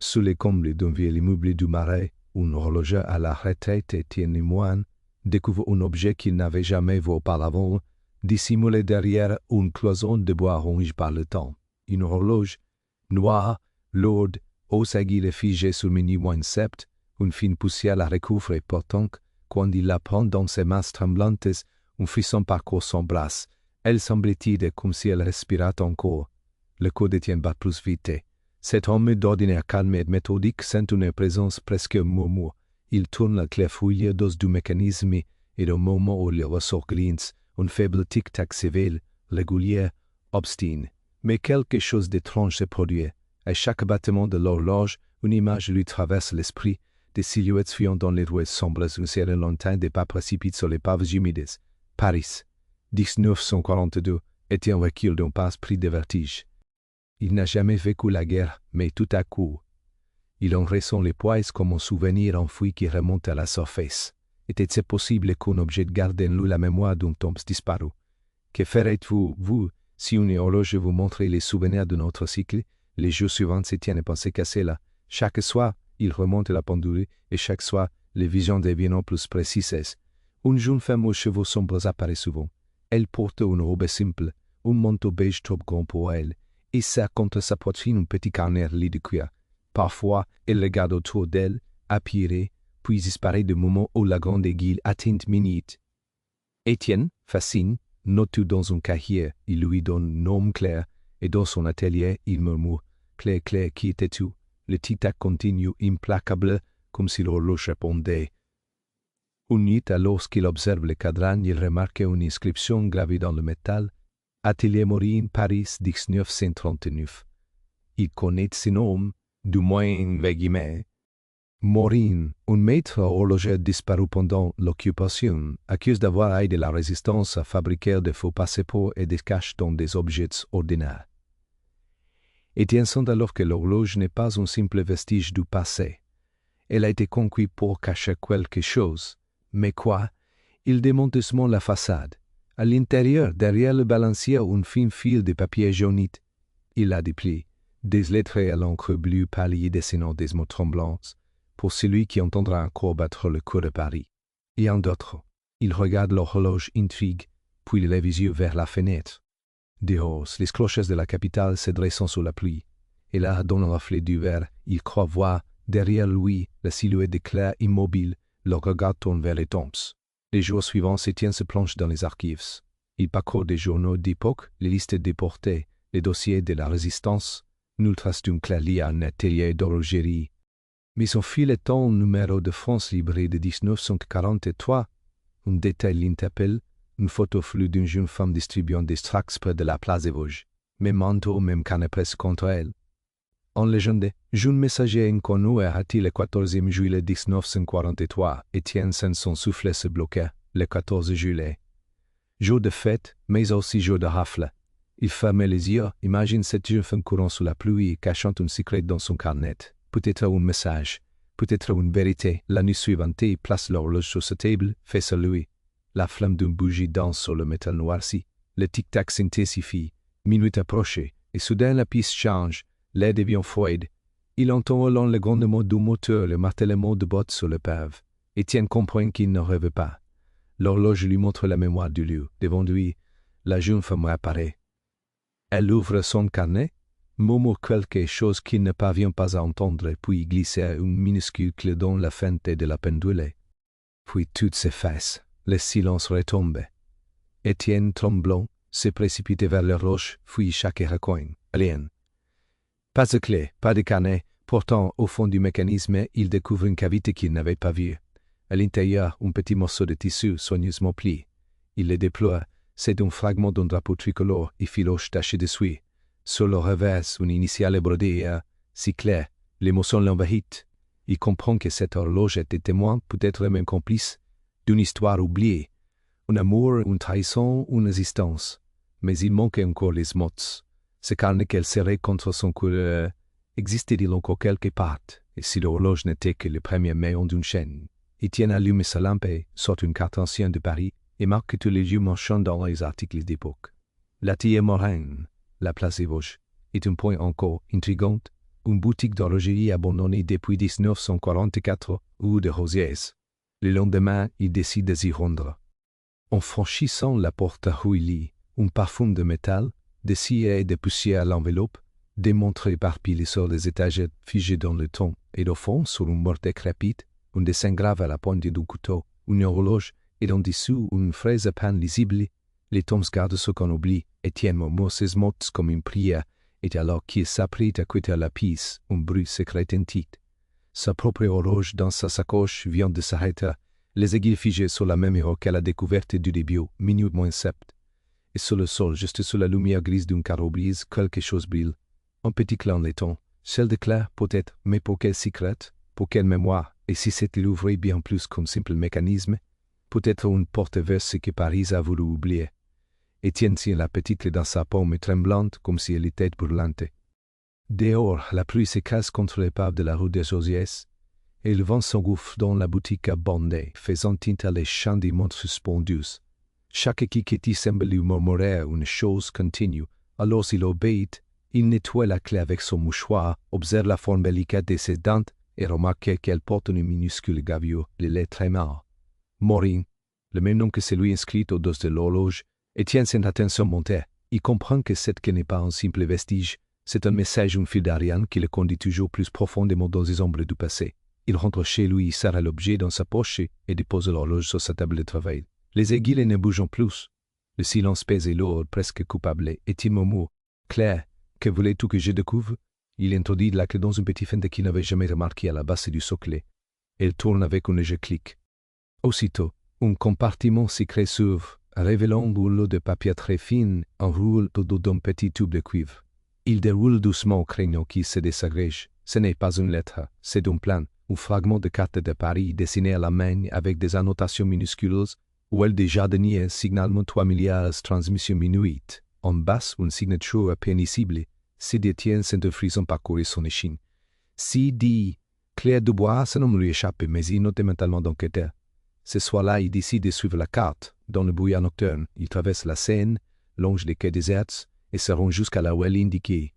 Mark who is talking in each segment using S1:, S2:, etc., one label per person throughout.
S1: Sous les combles d'un vieil immeuble du Marais, un horloger à la retraite, Étienne Lemoine découvre un objet qu'il n'avait jamais vu auparavant, dissimulé derrière une cloison de bois ronge par le temps. Une horloge noire, lourde, aux aiguilles figées sur mini-wine sept, une fine poussière la recouvre et pourtant, quand il la prend dans ses mains tremblantes, un frisson parcourt son bras. Elle semble tiède comme si elle respirait encore. Le cœur d'Étienne bat plus vite. Cet homme d'ordinaire calme et méthodique sent une présence presque murmure. Il tourne la clé fouilleuse du mécanisme et au moment où le ressort glince, un faible tic-tac civil, régulier, obstine. Mais quelque chose d'étrange se produit. À chaque battement de l'horloge, une image lui traverse l'esprit, des silhouettes fuyant dans les rues sombres, un ciel lointain, des pas précipitent sur les paves humides. Paris, 1942, était un recul d'un pas pris de vertige. Il n'a jamais vécu la guerre, mais tout à coup, il en ressent les poids comme un souvenir enfoui qui remonte à la surface. Était-il possible qu'un objet garde en lui la mémoire d'un temps disparu? Que ferez-vous, vous, si une horloge vous montrait les souvenirs de notre cycle? Les jours suivants se tiennent à penser casser là. Chaque soir, il remonte la pendule, et chaque soir, les visions deviennent plus précises. Une jeune femme aux cheveux sombres apparaît souvent. Elle porte une robe simple, un manteau beige trop grand pour elle, et serre contre sa poitrine un petit carnet lit de cuir. Parfois, elle regarde autour d'elle, appuyée, puis disparaît de moment où la grande aiguille atteint minute. Étienne, fasciné, note tout dans un cahier, il lui donne un nom clair, et dans son atelier, il murmure « Claire, Claire, qui étais-tu » Le tic-tac continue implacable, comme si l'horloge répondait. Une nuit, alors qu'il observe le cadran, il remarque une inscription gravée dans le métal « Atelier Morine, Paris, 1939 ». Il connaît ce nom, du moins avec guillemets. Morine, un maître horloger disparu pendant l'occupation, accuse d'avoir aidé la résistance à fabriquer de faux passeports et des caches dans des objets ordinaires. Étienne sent alors que l'horloge n'est pas un simple vestige du passé. Elle a été conçue pour cacher quelque chose. Mais quoi? Il démonte doucement la façade. À l'intérieur, derrière le balancier, un fin fil de papier jaunite. Il la déplie, des lettres à l'encre bleue pâlie dessinant des mots tremblants, pour celui qui entendra encore battre le cœur de Paris. Et en d'autres, il regarde l'horloge intrigue, puis il lève les yeux vers la fenêtre. Dehors, les cloches de la capitale se dressant sous la pluie, et là, dans le reflet du verre, il croit voir, derrière lui, la silhouette de Claire immobile, le regard tourne vers les tombes. Les jours suivants, Étienne se plonge dans les archives. Il parcourt des journaux d'époque, les listes déportées, les dossiers de la résistance, nulle trace d'une Claire liée à un atelier d'horlogerie. Mais son fil est un numéro de France livré de 1943. Un détail l'interpelle, une photo floue d'une jeune femme distribuant des tracts près de la place des Vosges. Même manteau, même canne-presse contre elle. En légende, jeune messager inconnu est le 14 juillet 1943. Étienne sent son souffle se bloquer le 14 juillet. Jour de fête, mais aussi jour de rafle. Il ferme les yeux, imagine cette jeune femme courant sous la pluie et cachant un secret dans son carnet. Peut-être un message, peut-être une vérité. La nuit suivante, il place l'horloge sur sa table, fait celui. La flamme d'une bougie danse sur le métal noirci. Le tic-tac s'intensifie. Minute approchée, et soudain la piste change. L'air devient froide. Il entend au loin le grondement du moteur, le martèlement de bottes sur le pave. Étienne comprend qu'il ne rêve pas. L'horloge lui montre la mémoire du lieu. Devant lui, la jeune femme apparaît. Elle ouvre son carnet, murmure quelque chose qu'il ne parvient pas à entendre, puis glisse une minuscule clé dans la fente de la pendule. Puis tout s'efface. Le silence retombe. Étienne, tremblant, se précipite vers la roche, fouille chaque recoin. Rien. Pas de clé, pas de carnet. Pourtant, au fond du mécanisme, il découvre une cavité qu'il n'avait pas vue. À l'intérieur, un petit morceau de tissu soigneusement plié. Il le déploie. C'est un fragment d'un drapeau tricolore et filoche taché de suie. Sur le revers, une initiale brodée et si claire, l'émotion l'envahit. Il comprend que cette horloge était témoin, peut-être même complice, d'une histoire oubliée. Un amour, une trahison, une existence. Mais il manquait encore les mots. Ce carnet qu'elle serrait contre son cœur existait-il encore quelque part, et si l'horloge n'était que le premier maillon d'une chaîne. Étienne allume sa lampe et sort une carte ancienne de Paris et marque tous les lieux marchands dans les articles d'époque. L'atelier Morin, la place des Vosges, est un point encore intrigant, une boutique d'horlogerie abandonnée depuis 1944 rue de Rosiers. Le lendemain, il décide de s'y rendre. En franchissant la porte à Rouilly, un parfum de métal, de cire et de poussière à l'enveloppe, des montres éparpillées sur les étagères figées dans le temps, et au fond, sur une morte décrépite, un dessin grave à la pointe d'un couteau, une horloge, et en dessous une fraise à peine lisible. Les tombes gardent ce qu'on oublie, Étienne murmure ses mots comme une prière, et alors qu'il s'apprête à quitter la pièce, un bruit secret intite. Sa propre horloge dans sa sacoche vient de s'arrêter, les aiguilles figées sur la même heure qu'à la découverte du début, minute moins 7. Et sur le sol, juste sous la lumière grise d'un carreau brise, quelque chose brille. Un petit clan laiton, celle de Claire peut-être, mais pour quel secret, pour quelle mémoire, et si c'était l'ouvrir bien plus qu'un simple mécanisme, peut-être une porte vers ce que Paris a voulu oublier. Étienne tient la petite clé dans sa paume tremblante comme si elle était brûlante. Dehors, la pluie s'écrase contre l'épave de la rue des Josiès, et le vent s'engouffre dans la boutique abandonnée, faisant tinter les champs des montres suspendues. Chaque cliquetis semble lui murmurer une chose continue. Alors il obéit, il nettoie la clé avec son mouchoir, observe la forme délicate de ses dents et remarque qu'elle porte une minuscule gravure, les lettres M.A. Maureen, le même nom que celui inscrit au dos de l'horloge. Étienne son attention montée. Il comprend que cette clé n'est pas un simple vestige, c'est un message, un fil d'Ariane qui le conduit toujours plus profondément dans les ombres du passé. Il rentre chez lui, il serre l'objet dans sa poche et dépose l'horloge sur sa table de travail. Les aiguilles ne bougent plus. Le silence pèse et lourd, presque coupable. Étienne murmure. Claire, que voulais-tu que je découvre? Il introduit la clé dans une petite fente qu'il n'avait jamais remarquée à la base du socle. Elle tourne avec un léger clic. Aussitôt, un compartiment secret s'ouvre, révélant un rouleau de papier très fin enroulé autour d'un petit tube de cuivre. Il déroule doucement au crayon qui se désagrège. Ce n'est pas une lettre, c'est un plan, un fragment de carte de Paris dessiné à la main avec des annotations minuscules, où elle des jardiniers signalement 3 milliards transmission minuit. En bas, une signature à peine lisible. Si d'Étienne sent un frisson parcourir son échine. Si dit Claire Dubois, ce nom lui échappe, mais il note mentalement d'enquêteur. Ce soir-là, il décide de suivre la carte. Dans le brouillard nocturne, il traverse la Seine, longe les quais déserts, et se rend jusqu'à la ruelle indiquée.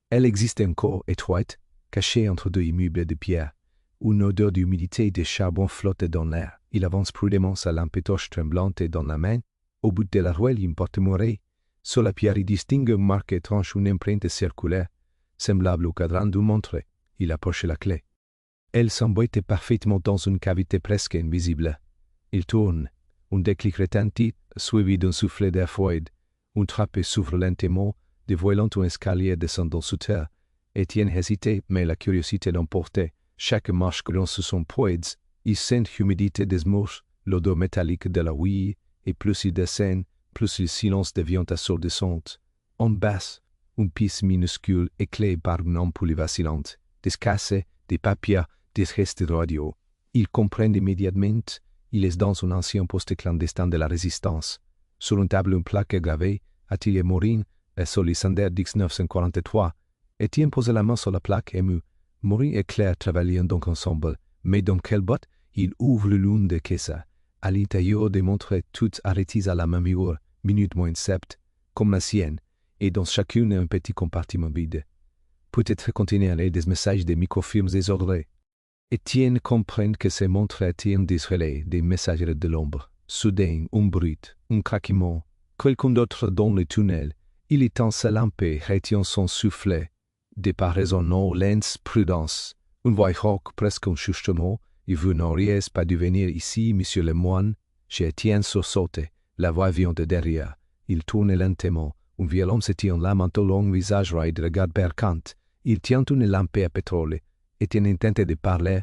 S1: Elle existe encore, étroite, cachée entre deux immeubles de pierre. Une odeur d'humidité et de charbon flotte dans l'air. Il avance prudemment, sa lampe torche tremblante dans la main. Au bout de la ruelle, une porte murée. Sur la pierre, il distingue une marque étrange, une empreinte circulaire, semblable au cadran d'une montre. Il approche la clé. Elle s'emboîte parfaitement dans une cavité presque invisible. Il tourne. Un déclic retentit, suivi d'un soufflet d'air froid. Une trappe s'ouvre lentement, dévoilant un escalier descendant sous terre. Étienne hésitait, mais la curiosité l'emportait. Chaque marche lance son poids. Il sent l'humidité des murs, l'odeur métallique de la houille, et plus il descend, plus le silence devient assourdissant. En bas, une pièce minuscule éclairée par une ampoule vacillante, des cassettes, des papiers, des restes de radio. Il comprend immédiatement. Il est dans un ancien poste clandestin de la Résistance. Sur une table, une plaque gravée, Atelier Maureen, et sur l'Issander 1943. Étienne pose la main sur la plaque ému. Maureen et Claire travaillent donc ensemble, mais dans quel but? Il ouvre l'une des caisses. À l'intérieur des montres toutes arrêtées à la même heure, minute moins 7, comme la sienne, et dans chacune un petit compartiment vide. Peut-être contenir des messages des microfilms désordonnés. Étienne comprend que ces montres attirent des relais, des messagers de l'ombre. Soudain, un bruit, un craquement, quelqu'un d'autre dans le tunnel. Il éteint sa lampe et retient son soufflet. Des pas résonnants, lents, prudence. Une voix rauque, presque un chuchotement. « Vous n'auriez pas dû venir ici, monsieur le moine ?» Chez Étienne sursaute. La voix vient de derrière. Il tourne lentement. Un vieux homme se tient la main au long visage raide de regard percant. Il tient une lampe à pétrole. Étienne intente de parler,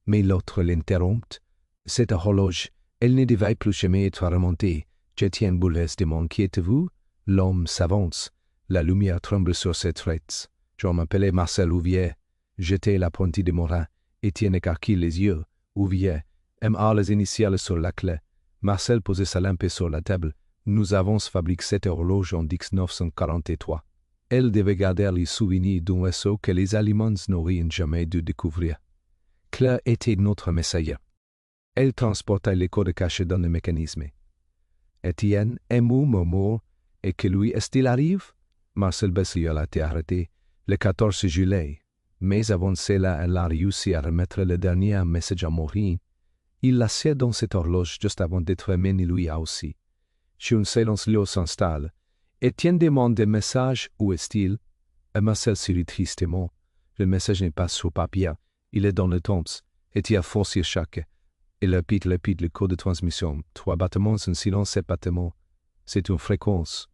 S1: mais l'autre l'interrompt. Cette horloge, elle ne devait plus jamais être remontée. Étienne Boulez demande qui êtes-vous? L'homme s'avance. La lumière tremble sur ses traits. Je m'appelais Marcel Ouvier. J'étais l'apprenti de Morin. Étienne écarquille les yeux. Ouvier. M.A. les initiales sur la clé. Marcel posait sa lampe sur la table. Nous avons fabriqué cette horloge en 1943. Elle devait garder les souvenirs d'un vaisseau que les Allemands n'auraient jamais dû découvrir. Claire était notre messagère. Elle transportait les codes cachés dans le mécanisme. Étienne, ému, murmure, et que lui est-il arrive? Marcel baisse la tête arrêtée. Le 14 juillet. mais avant cela, elle a réussi à remettre le dernier message à Maureen. Il la serre dans cette horloge juste avant d'être mené lui aussi. Un silence lourd s'installe. Étienne demande des messages. Où est-il? Marcel sourit tristement. Le message n'est pas sur papier. Il est dans le temps. Étienne force sur chaque. Il répète le code de transmission. 3 battements, un silence, 7 battements. C'est une fréquence.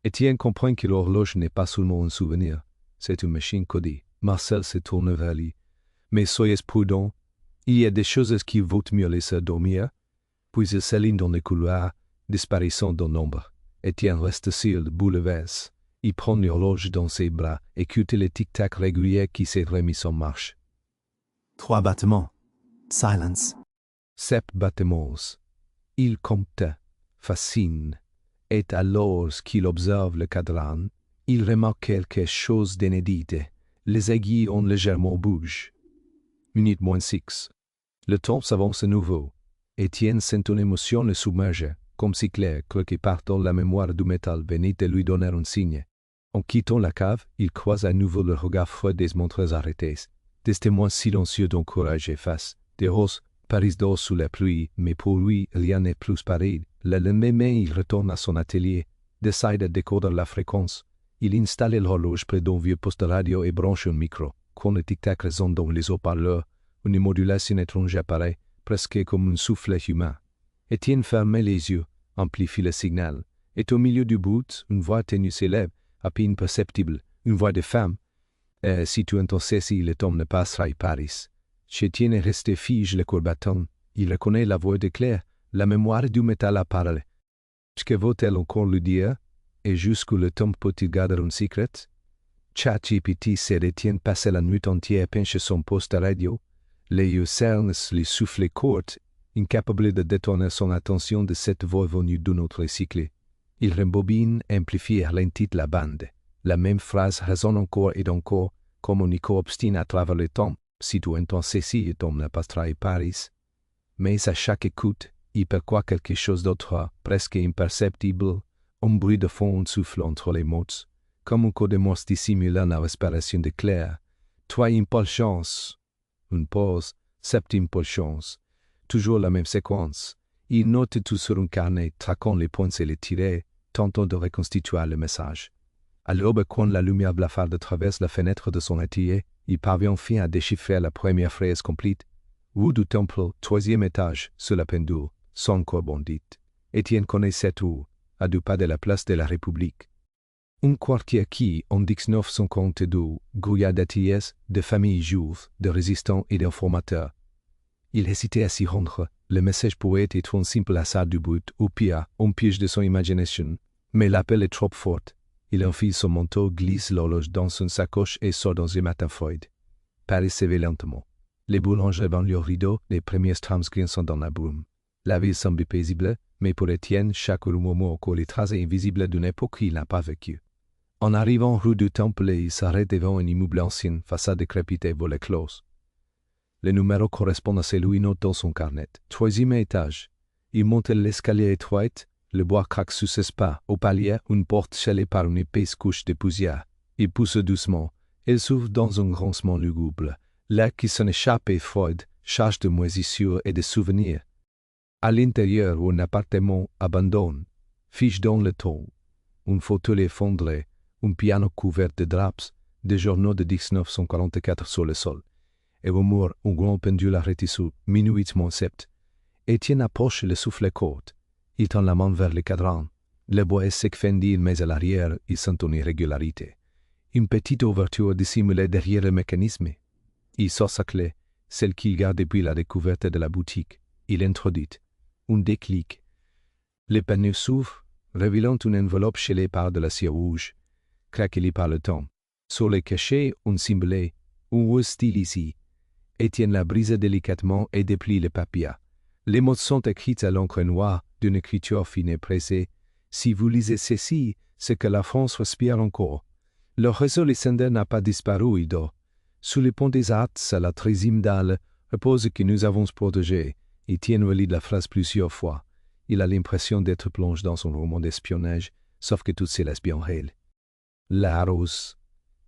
S1: Étienne comprend que l'horloge n'est pas seulement un souvenir. C'est une machine codée. Marcel se tourne vers lui. Mais soyez prudent. Il y a des choses qui vaut mieux laisser dormir. Puis il s'aligne dans le couloir, disparaissant dans l'ombre. Étienne reste sur le boulevard. Il prend l'horloge dans ses bras, écoute le tic-tac régulier qui s'est remis en marche.
S2: 3 battements. Silence.
S1: 7 battements. Il compte, fascine. Et alors qu'il observe le cadran, il remarque quelque chose d'inédit. Les aiguilles ont légèrement bougé. Minute moins 6. Le temps s'avance à nouveau. Étienne sent une émotion le submerger, comme si Claire, quelque part dans la mémoire du métal, venait de lui donner un signe. En quittant la cave, il croise à nouveau le regard froid des montres arrêtées, des témoins silencieux dont courage efface. Des roses, Paris dort sous la pluie, mais pour lui, rien n'est plus pareil. Le lendemain, il retourne à son atelier, décide de décoder la fréquence. Il installe l'horloge près d'un vieux poste de radio et branche un micro. Quand le tic-tac résonne dans les haut-parleurs, une modulation étrange apparaît, presque comme un soufflet humain. Étienne ferme les yeux, amplifie le signal, et au milieu du bout, une voix ténue s'élève, à peine perceptible, une voix de femme. Si tu entends ceci, le temps ne passera à Paris. Étienne est resté fige le courbaton. Il reconnaît la voix de Claire, la mémoire du métal a parlé. Que vaut-elle encore lui dire? Et jusqu'où le temps peut-il garder un secret? ChatGPT sait Étienne passer la nuit entière penché son poste à radio. Les yeux cernes, les soufflets courts, incapable de détourner son attention de cette voix venue d'un autre cycle. Il rembobine, amplifie et ralentit la bande. La même phrase résonne encore et encore, comme un écho obstiné à travers le temps. Si tu entends ceci, le temps ne passera à Paris. Mais à chaque écoute, il perçoit quelque chose d'autre, presque imperceptible, un bruit de fond souffle entre les mots, comme un code de morse dissimulant la respiration de Claire. 3 impulsions. Une pause, 7 impulsions. Toujours la même séquence. Il note tout sur un carnet, traquant les points et les tirets, tentant de reconstituer le message. À l'aube, quand la lumière blafarde traverse la fenêtre de son atelier, il parvient enfin à déchiffrer la première phrase complète. Rue du Temple, 3e étage, sur la pendule, sans corbondite. Étienne connaît cette rue, à 2 pas de la place de la République. Un quartier qui, en 1952, grouilla d'ateliers, de familles juives, de résistants et d'informateurs. Il hésitait à s'y rendre. Le message pourrait être un simple hasard du but, ou pire, un piège de son imagination. Mais l'appel est trop fort. Il enfile son manteau, glisse l'horloge dans son sacoche et sort dans un matin froid. Paris s'éveille lentement. Les boulanges revendent leurs rideaux, les premiers trams grinçant dans la brume. La ville semble paisible, mais pour Étienne, chaque moment encore les traces invisibles d'une époque qu'il n'a pas vécue. En arrivant rue du Temple, il s'arrête devant un immeuble ancien, façade décrépitée, volet clos. Le numéro correspond à celui noté dans son carnet. 3e étage. Il monte l'escalier étroit, le bois craque sous ses pas. Au palier, une porte scellée par une épaisse couche de poussière. Il pousse doucement. Elle s'ouvre dans un grincement lugubre. L'air qui s'en échappe est froid, charge de moisissure et de souvenirs. À l'intérieur, un appartement abandonné, fiche dans le ton. Un fauteuil effondré, un piano couvert de draps, des journaux de 1944 sur le sol. Et au mur, un grand pendule arrêté sous minuit moins 7. Étienne approche le soufflet court. Il tend la main vers le cadran. Le bois est sec fendu, mais à l'arrière, il sent une irrégularité. Une petite ouverture dissimulée derrière le mécanisme. Il sort sa clé, celle qu'il garde depuis la découverte de la boutique. Il introduit. Un déclic. Le panneau s'ouvre, révélant une enveloppe scellée par de l'acier rouge, craquelée par le temps. Sur le cachet, un symbole, un rose stylisé. Étienne la brise délicatement et déplie le papier. Les mots sont écrits à l'encre noire d'une écriture fine et pressée. Si vous lisez ceci, c'est que la France respire encore. Le réseau Lysander n'a pas disparu, Ido. Sous le pont des Arts, à la 13e dalle, repose que nous avons protégé. Étienne relit la phrase plusieurs fois. Il a l'impression d'être plongé dans son roman d'espionnage, sauf que tout se laisse bien réel. La rose.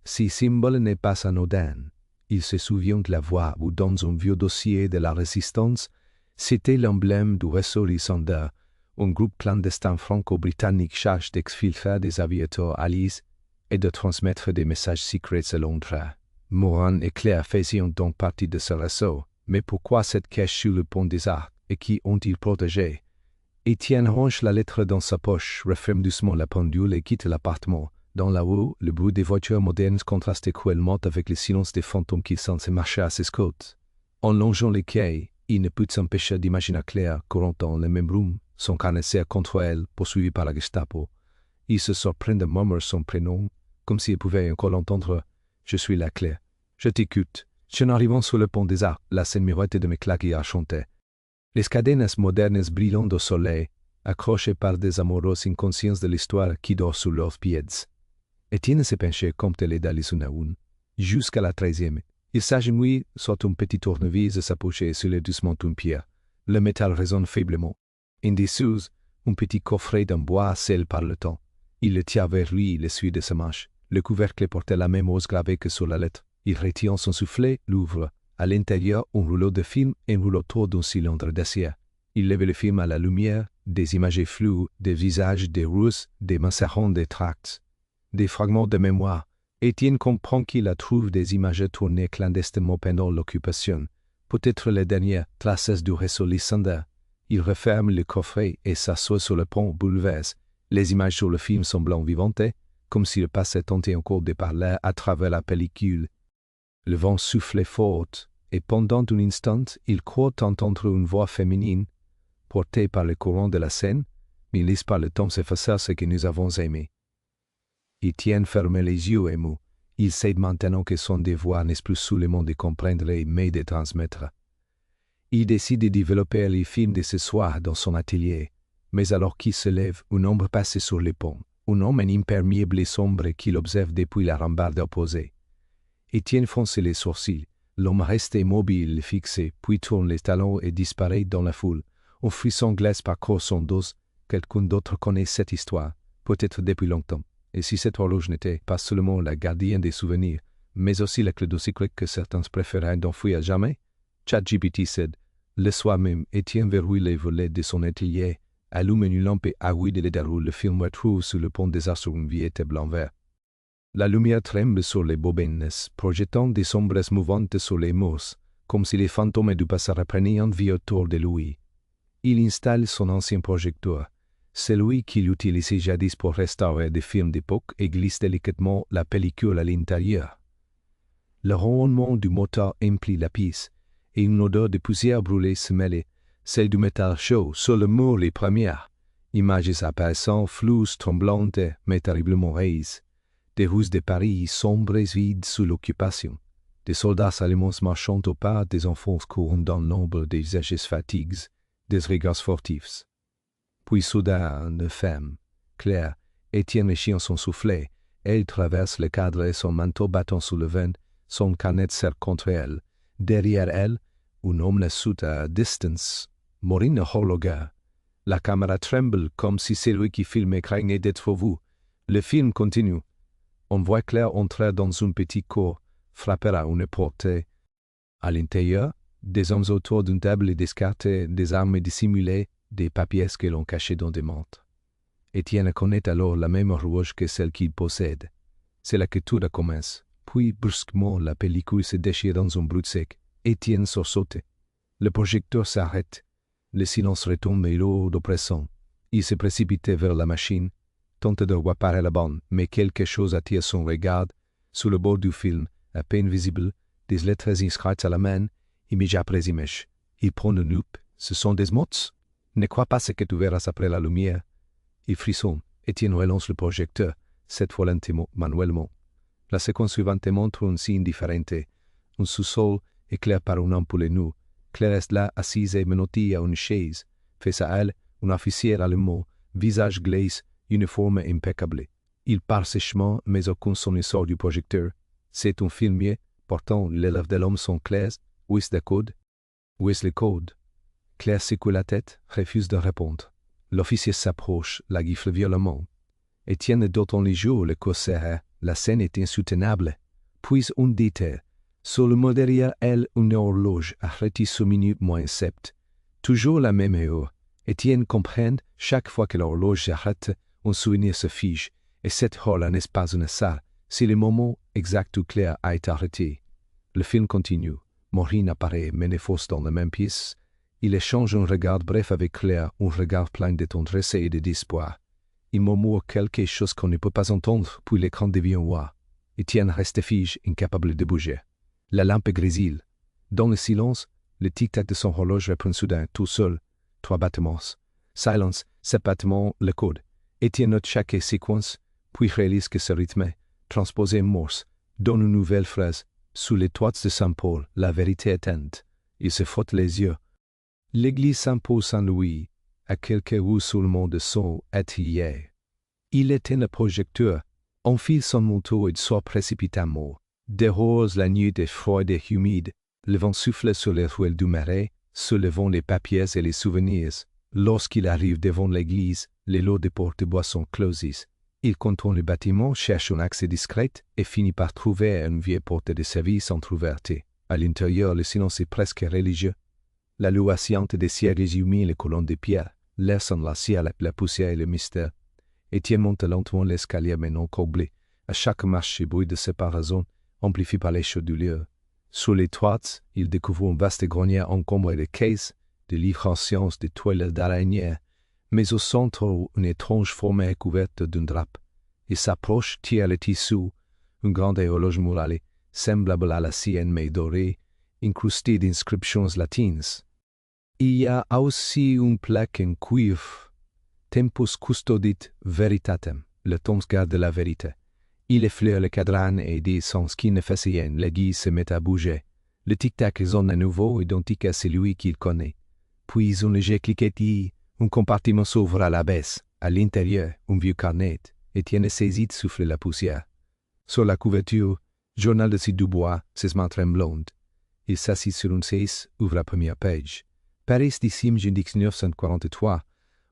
S1: Si symbole n'est pas anodin. Il se souvient de la voix où, dans un vieux dossier de la Résistance, c'était l'emblème du réseau Lysander, un groupe clandestin franco-britannique chargé d'exfiltrer des aviateurs alliés et de transmettre des messages secrets à Londres. Moran et Claire faisaient donc partie de ce réseau, mais pourquoi cette cache sur le pont des Arcs et qui ont-ils protégé? Étienne range la lettre dans sa poche, referme doucement la pendule et quitte l'appartement. Dans la rue, le bruit des voitures modernes contrastait cruellement avec le silence des fantômes qui sentaient marcher à ses côtes. En longeant les quais, il ne put s'empêcher d'imaginer Claire courant dans le même room, son carnet contre elle, poursuivi par la Gestapo. Il se surprend de murmurer son prénom, comme s'il pouvait encore l'entendre. « Je suis la Claire. Je t'écoute. » En arrivant sur le pont des Arcs, la scène miroitait de mes claquillards chantait. Les cadenas modernes brillant au soleil, accrochées par des amoureux inconscients de l'histoire qui dort sous leurs pieds. Étienne se penchait comme tel les une à une, jusqu'à la 13e. Il s'agenouille sur un petit tournevis et s'approchait sur le doucement une pierre. Le métal résonne faiblement. En dessous, un petit coffret en bois scellé par le temps. Il le tient vers lui, le suit de sa manche. Le couvercle portait la même ose gravée que sur la lettre. Il retient son soufflet, l'ouvre. À l'intérieur, un rouleau de film et un rouleau autour d'un cylindre d'acier. Il lève le film à la lumière, des images floues, des visages, des rousses, des macarons, des tracts, des fragments de mémoire. Étienne comprend qu'il a trouvé des images tournées clandestinement pendant l'occupation, peut-être les dernières traces du réseau Lysander. Il referme le coffret et s'assoit sur le pont bouleversé. Les images sur le film semblant vivantes, comme s'il passait tenté encore de parler à travers la pellicule. Le vent soufflait fort, et pendant un instant, il croit entendre une voix féminine, portée par le courant de la Seine, mais laisse pas le temps s'effacer ce que nous avons aimé. Étienne fermait les yeux émus. Il sait maintenant que son devoir n'est plus seulement de comprendre mais de transmettre. Il décide de développer les films de ce soir dans son atelier, mais alors qu'il se lève, un ombre passe sur le pont, un homme imperméable et sombre qu'il observe depuis la rambarde opposée. Étienne fronce les sourcils. L'homme reste immobile, fixé, puis tourne les talons et disparaît dans la foule. Un frisson glace parcourt son dos. Quelqu'un d'autre connaît cette histoire, peut-être depuis longtemps. Et si cette horloge n'était pas seulement la gardienne des souvenirs, mais aussi la clé de secret que certains préféraient d'enfouir à jamais? ChatGPT cède. Le soir même, Étienne verrouille les volets de son atelier, allume une lampe et avide les déroule le film retrouve sur le pont des Arcs sur une vieille table en verre. La lumière tremble sur les bobines, projetant des ombres mouvantes sur les murs, comme si les fantômes du passé reprenaient vie autour de lui. Il installe son ancien projecteur, celui qu'il utilisait jadis pour restaurer des films d'époque et glisse délicatement la pellicule à l'intérieur. Le ronronnement du moteur emplit la pièce, et une odeur de poussière brûlée se mêlait, celle du métal chaud sur le mur les premières. Images apparaissant floues, tremblantes, mais terriblement raises. Des rues de Paris sombres et vides sous l'occupation, des soldats allemands marchant au pas, des enfants courant dans l'ombre des visages fatigues, des regards sportifs. Puis soudain, une femme, Claire, Étienne le chien son soufflet, elle traverse le cadre et son manteau battant sous le vent, son carnet serre contre elle. Derrière elle, un homme la saute à distance, Maureen Horloger. La caméra tremble comme si celui qui filmait craignait d'être vous. Le film continue. On voit Claire entrer dans une petite cour, frapper à une porte. À l'intérieur, des hommes autour d'une table discartent des armes dissimulées, des papiers que l'on cachait dans des montres. Étienne connaît alors la même horloge que celle qu'il possède. C'est là que tout commence. Puis, brusquement, la pellicule se déchire dans un bruit sec. Étienne sursaute. Le projecteur s'arrête. Le silence retombe et lourd oppressant. Il se précipite vers la machine, tente de réparer la bande, mais quelque chose attire son regard. Sous le bord du film, à peine visible, des lettres inscrites à la main, image après image. Il prend une loupe. Ce sont des mots. Ne crois pas ce que tu verras après la lumière. Il frissonne. Étienne relance le projecteur, cette fois lentement, manuellement. La séquence suivante montre un signe différent. Un sous-sol éclairé par une ampoule nue. Claire est là, assise et menottée à une chaise. Face à elle, un officier allemand, visage glace, uniforme impeccable. Il part sèchement, mais aucun son ne sort du projecteur. C'est un filmier, pourtant les lèvres de l'homme sont claires. Où est le code? Où est le code? Claire secoue la tête, refuse de répondre. L'officier s'approche, la gifle violemment. Étienne d'autant les jours, le corps serré. La scène est insoutenable. Puis un détail. Sur le mot derrière elle, une horloge arrêtée sur minute moins 7. Toujours la même heure. Étienne comprend, chaque fois que l'horloge s'arrête, un souvenir se fige, et cette heure n'est pas une salle, c'est le moment exact où Claire a été arrêtée. Le film continue. Maureen apparaît, Ménéphos dans la même pièce. Il échange un regard bref avec Claire, un regard plein de tendresse et de d'espoir. Il murmure quelque chose qu'on ne peut pas entendre, puis l'écran devient noir. Étienne reste fige, incapable de bouger. La lampe grésille. Dans le silence, le tic-tac de son horloge reprend soudain, tout seul. 3 battements. Silence, 7 battements, le code. Étienne note chaque séquence, puis réalise que ce rythme, transposé en morse, donne une nouvelle phrase. Sous les toits de Saint-Paul, la vérité éteinte. Il se frotte les yeux. L'église Saint-Paul-Saint-Louis, à quelques rues seulement de son atelier. Il éteint le projecteur, enfile son manteau et sort précipitamment. Dehors, la nuit est froide et humide. Le vent souffle sur les ruelles du marais, soulevant les papiers et les souvenirs. Lorsqu'il arrive devant l'église, les lots de porte-bois sont closes. Il contourne le bâtiment, cherche un accès discret et finit par trouver une vieille porte de service entrouverte. À l'intérieur, le silence est presque religieux. La loi sciente des sièges humide les colonnes de pierre, l'air sans la ciel, la poussière et le mystère. Étienne monte lentement l'escalier mais non comblé. À chaque marche, le bruit de séparation, amplifié par les chauds du lieu. Sous les toits, il découvre un vaste grenier encombré de caisses, de livres anciens, de toiles d'araignées, mais au centre, une étrange forme est couverte d'un drap. Il s'approche, tire le tissu, une grande horloge murale, semblable à la sienne mais dorée, incrustée d'inscriptions latines. Il y a aussi une plaque en cuivre, Tempus custodit veritatem, le temps garde la vérité. Il effleure le cadran et dit sans qui ne fait rien, l'aiguille se met à bouger. Le tic-tac résonne à nouveau, identique à celui qu'il connaît. Puis un léger cliquetis, un compartiment s'ouvre à la baisse. À l'intérieur, un vieux carnet. Étienne saisit souffle la poussière. Sur la couverture, journal de Dubois, ses mains tremblantes. Il s'assit sur une chaise, ouvre la première page. Paris d'ici 1943.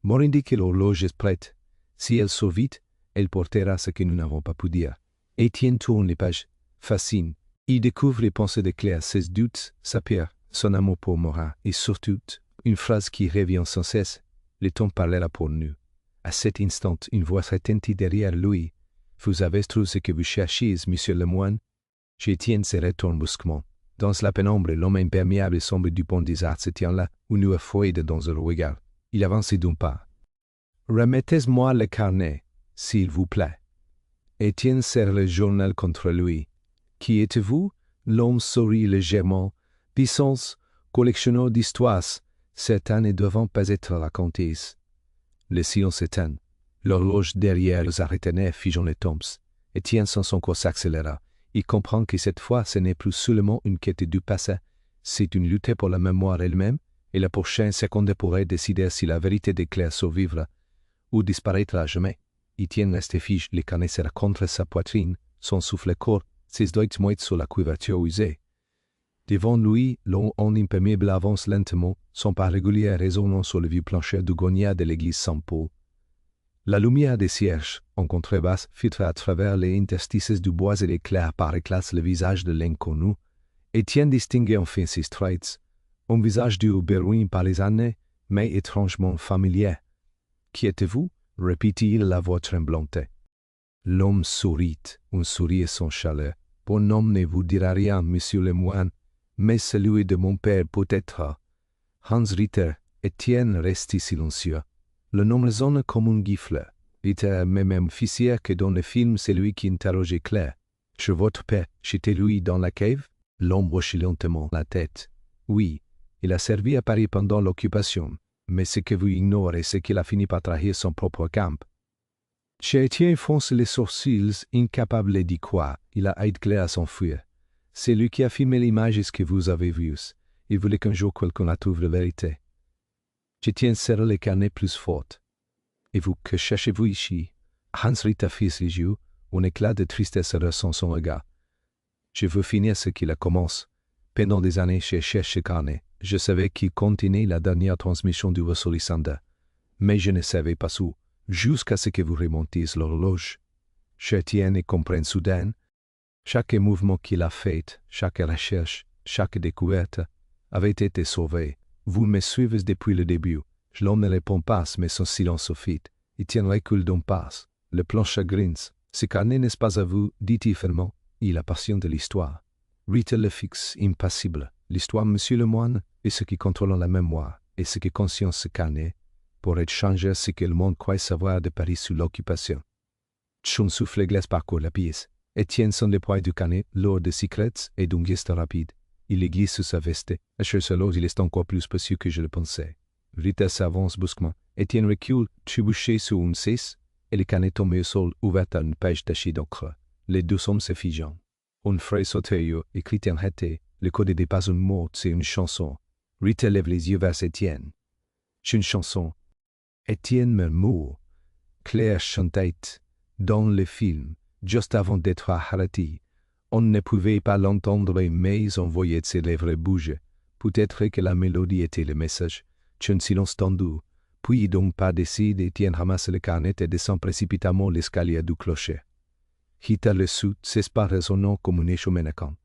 S1: Maureen dit que l'horloge est prête. Si elle sort vite, elle portera ce que nous n'avons pas pu dire. Étienne tourne les pages, fascine. Il découvre les pensées de Claire, ses doutes, sa peur, son amour pour Morin, et surtout, une phrase qui revient sans cesse. Le temps parlera pour nous. À cet instant, une voix retentit derrière lui. Vous avez trouvé ce que vous cherchiez, monsieur le moine? Étienne se retourne brusquement. Dans la pénombre, l'homme imperméable et sombre du pont des Arts se tient là, une nuée froide dans le regard. Il avance d'un pas. Remettez-moi le carnet, s'il vous plaît. Étienne serre le journal contre lui. Qui êtes-vous? L'homme sourit légèrement. Puissance, collectionneur d'histoires. Certains ne doivent pas être racontés. Le silence s'éteint. L'horloge derrière les arrêtait figeant les tombes. Étienne sent son corps s'accélérer. Il comprend que cette fois, ce n'est plus seulement une quête du passé. C'est une lutte pour la mémoire elle-même, et la prochaine seconde pourrait décider si la vérité de Claire survivra ou disparaîtra à jamais. Étienne reste fige, le carnet serra contre sa poitrine, son souffle court, ses doigts moites sur la couverture usée. Devant lui, l'homme imperméable avance lentement, son pas régulier résonnant sur le vieux plancher du grenier de l'église Saint-Paul. La lumière des cierges, en contrebasse, filtre à travers les interstices du bois et l'éclair par éclats le visage de l'inconnu. Étienne distinguait enfin ses traits, un visage dur berrouillé par les années, mais étrangement familier. « Qui êtes-vous » répétait-il la voix tremblante. L'homme sourit, un sourire sans chaleur. « Bon homme ne vous dira rien, monsieur le moine, mais celui de mon père peut-être. » Hans Ritter, Étienne restait silencieux. Le nom résonne comme un gifle. Ritter, même officier que dans le film, c'est lui qui interrogeait Claire. « Chez votre père, j'étais lui dans la cave ?» L'homme hochait lentement la tête. « Oui, il a servi à Paris pendant l'occupation. Mais ce que vous ignorez, c'est qu'il a fini par trahir son propre camp. » Chez Étienne fronce les sourcils, incapable d'y croire. Il a aidé Claire à s'enfuir. C'est lui qui a filmé l'image que vous avez vue. Il voulait qu'un jour quelqu'un la trouve la vérité. Étienne serre le carnet plus fort. « Et vous, que cherchez-vous ici ?» Hans Ritter fixe les yeux, un éclat de tristesse ressent son regard. « Je veux finir ce qu'il a commencé. Pendant des années, j'ai cherché ce carnet. Je savais qu'il contenait la dernière transmission du vaisseau Lysander. Mais je ne savais pas où, jusqu'à ce que vous remontiez l'horloge. Étienne comprend soudain Chaque mouvement qu'il a fait, chaque recherche, chaque découverte avait été sauvé. Vous me suivez depuis le début. Je ne réponds pas, mais son silence suffit. Étienne recule d'un pas. Le plan chagrins. Ce carnet n'est pas à vous, dit-il fermement. Il a passion de l'histoire. Rita le fixe, impassible. L'histoire, monsieur le moine, est ce qui contrôle la mémoire, et ce qui conscience ce carnet, pour être changé ce que le monde croit savoir de Paris sous l'occupation. Son souffle glace parcourt la pièce. Étienne sent le poids du carnet, lourd de secrets et d'un geste rapide. Il les glisse sous sa veste. À ce seul il est encore plus précieux que je le pensais. Rita s'avance brusquement. Étienne recule, trébuché sous une cesse, et le carnet tombe au sol, ouvert à une page tachée d'encre. Les deux hommes se figeant. Une phrase sautée, écrite en hâte, le code n'est pas un mot, c'est une chanson. Rita lève les yeux vers Étienne. C'est une chanson. Étienne murmure. Claire chantait dans le film, juste avant d'être arrêté. On ne pouvait pas l'entendre, mais on voyait ses lèvres bouger. Peut-être que la mélodie était le message. Un silence tendu. Puis, d'un pas décide, Étienne ramasse le carnet et descend précipitamment l'escalier du clocher. Quitta le sud, ses pas résonnant comme un écho ménacant.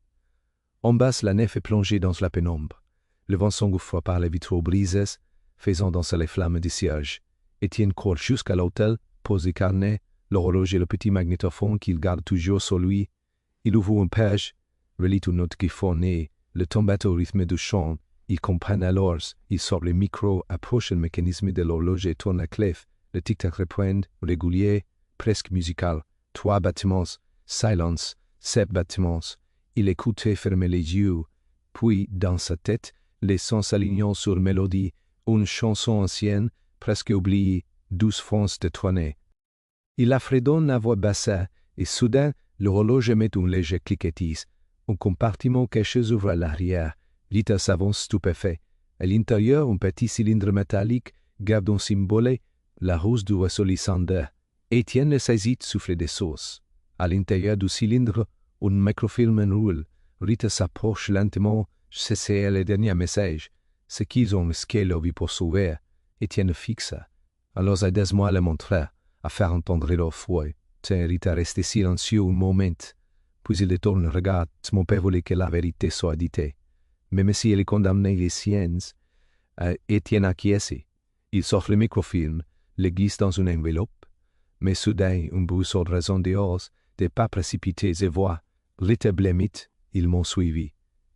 S1: En bas, la nef est plongée dans la pénombre. Le vent s'engouffre par les vitraux brisés, faisant danser les flammes du cierge. Étienne court jusqu'à l'hôtel, pose le carnet, l'horloge et le petit magnétophone qu'il garde toujours sur lui. Il ouvre une page, relit une note qui fournit, le tombe au rythme du chant. Il comprend alors, il sort le micro, approche le mécanisme de l'horloge et tourne la clef. Le tic-tac reprend, régulier, presque musical. 3 battements, silence, 7 battements. Il écoutait fermer les yeux. Puis, dans sa tête, les sons s'alignant sur mélodie, une chanson ancienne, presque oubliée, 12 francs de tournée. Il la fredonne à voix basse, et soudain, l'horloge émet un léger cliquetis. Un compartiment caché ouvre à l'arrière. Rita s'avance stupéfait. À l'intérieur, un petit cylindre métallique garde un symbole, la rose du ruisseau Lysander. Étienne le saisit, souffle des sauces. À l'intérieur du cylindre, un microfilm roule. Rita s'approche lentement, c'est le dernier message. Ce qu'ils ont risqué leur vie pour sauver. Étienne fixe. Alors aide-moi à le montrer, à faire entendre leur foi. Rita restait silencieux un moment. Puis il détourne le regard, mon père voulait que la vérité soit dite. Même si elle condamnait les siennes, Étienne acquiescé. Il sort le microfilm, le glisse dans une enveloppe, mais soudain, un bruit sort de raison dehors, des pas précipités et voix. Rita blêmit, ils m'ont suivi.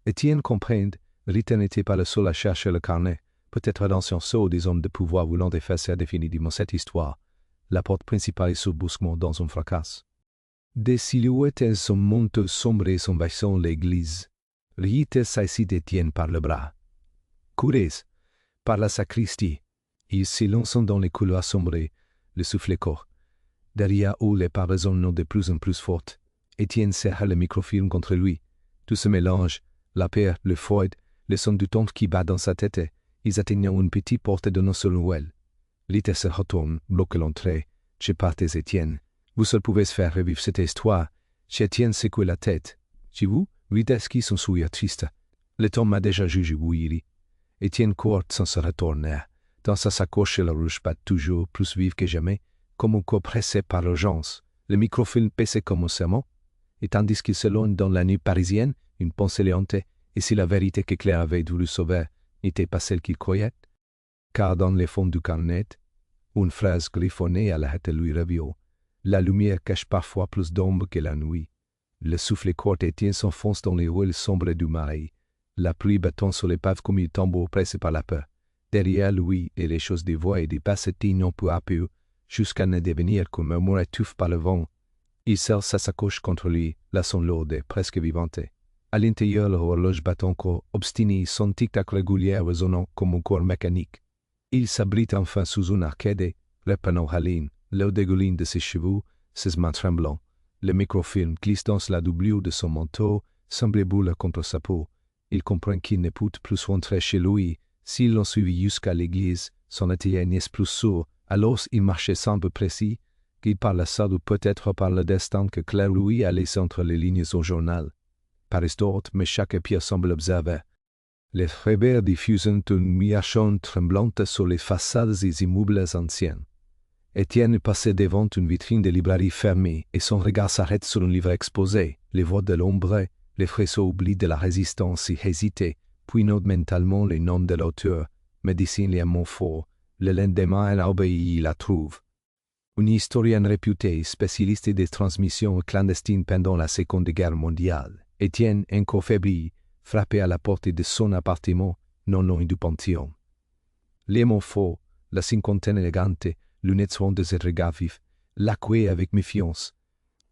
S1: Étienne comprend, Rita n'était pas le seul à chercher le carnet. Peut-être dans son saut des hommes de pouvoir voulant effacer définitivement cette histoire. La porte principale s'ouvre brusquement dans un fracas. Des silhouettes sont montent sombres et s'envahissant l'église. Rita saisit Étienne par le bras. Courez, par la sacristie. Ils se lancent dans les couloirs sombres, le souffle court. Derrière eux, les pas résonnent de plus en plus fortes. Étienne serre le microfilm contre lui. Tout se mélange, la peur, le froid, le son du temps qui bat dans sa tête. Ils atteignent une petite porte donnant sur l'ouel. Rita se retourne, bloque l'entrée. Je partez, Étienne. Vous seul pouvez faire revivre cette histoire. Étienne secoue la tête. Chez vous, Rita esquisse son sourire triste. Le temps m'a déjà jugé bouilli. Étienne court sans se retourner. Dans sa sacoche, la rouge bat toujours, plus vive que jamais, comme un corps pressé par l'urgence. Le microfilm pèse comme un serment. Et tandis qu'il s'éloigne dans la nuit parisienne, une pensée le hantait. Et si la vérité que Claire avait voulu sauver n'était pas celle qu'il croyait? Car dans les fonds du carnet, une phrase griffonnée à la hâte lui revient. La lumière cache parfois plus d'ombre que la nuit. Le souffle court Étienne s'enfonce dans les ruelles sombres du marais. La pluie battant sur l'épave comme un tambour pressé par la peur. Derrière lui, et les choses des voix et des pas s'éteignent peu à peu, jusqu'à ne devenir qu'un murmure étouffé par le vent. Il serre sa sacoche contre lui, la son lourde et presque vivante. À l'intérieur, l'horloge bat encore, obstiné, son tic-tac régulier résonnant comme un corps mécanique. Il s'abrite enfin sous une arcade, reprenant haleine, l'eau dégouline de ses cheveux, ses mains tremblantes. Le microfilm glisse dans la doublure de son manteau, semble boule contre sa peau. Il comprend qu'il ne peut plus rentrer chez lui. S'ils l'ont suivi jusqu'à l'église, son atelier n'est plus sûr. Alors il marchait sans but précis, qu'il par la sorte ou peut-être par le destin que Claire lui a laissé entre les lignes au journal. Par histoire, mais chaque pierre semble observer. Les revers diffusent une miachon tremblante sur les façades des immeubles anciens. Étienne passait devant une vitrine de librairie fermée et son regard s'arrête sur un livre exposé, les voix de l'ombre, les fréseaux oubliés de la résistance y hésitaient, puis note mentalement les noms de l'auteur, me dessine les mots forts. Le lendemain, elle obéit, il la trouve. Une historienne réputée, spécialiste des transmissions clandestines pendant la Seconde Guerre mondiale, Étienne, encore fébrile, frappait à la porte de son appartement, non loin du Panthéon. Les mots forts, la cinquantaine élégante, lunettes rondes et regard vif, l'accueille avec méfiance.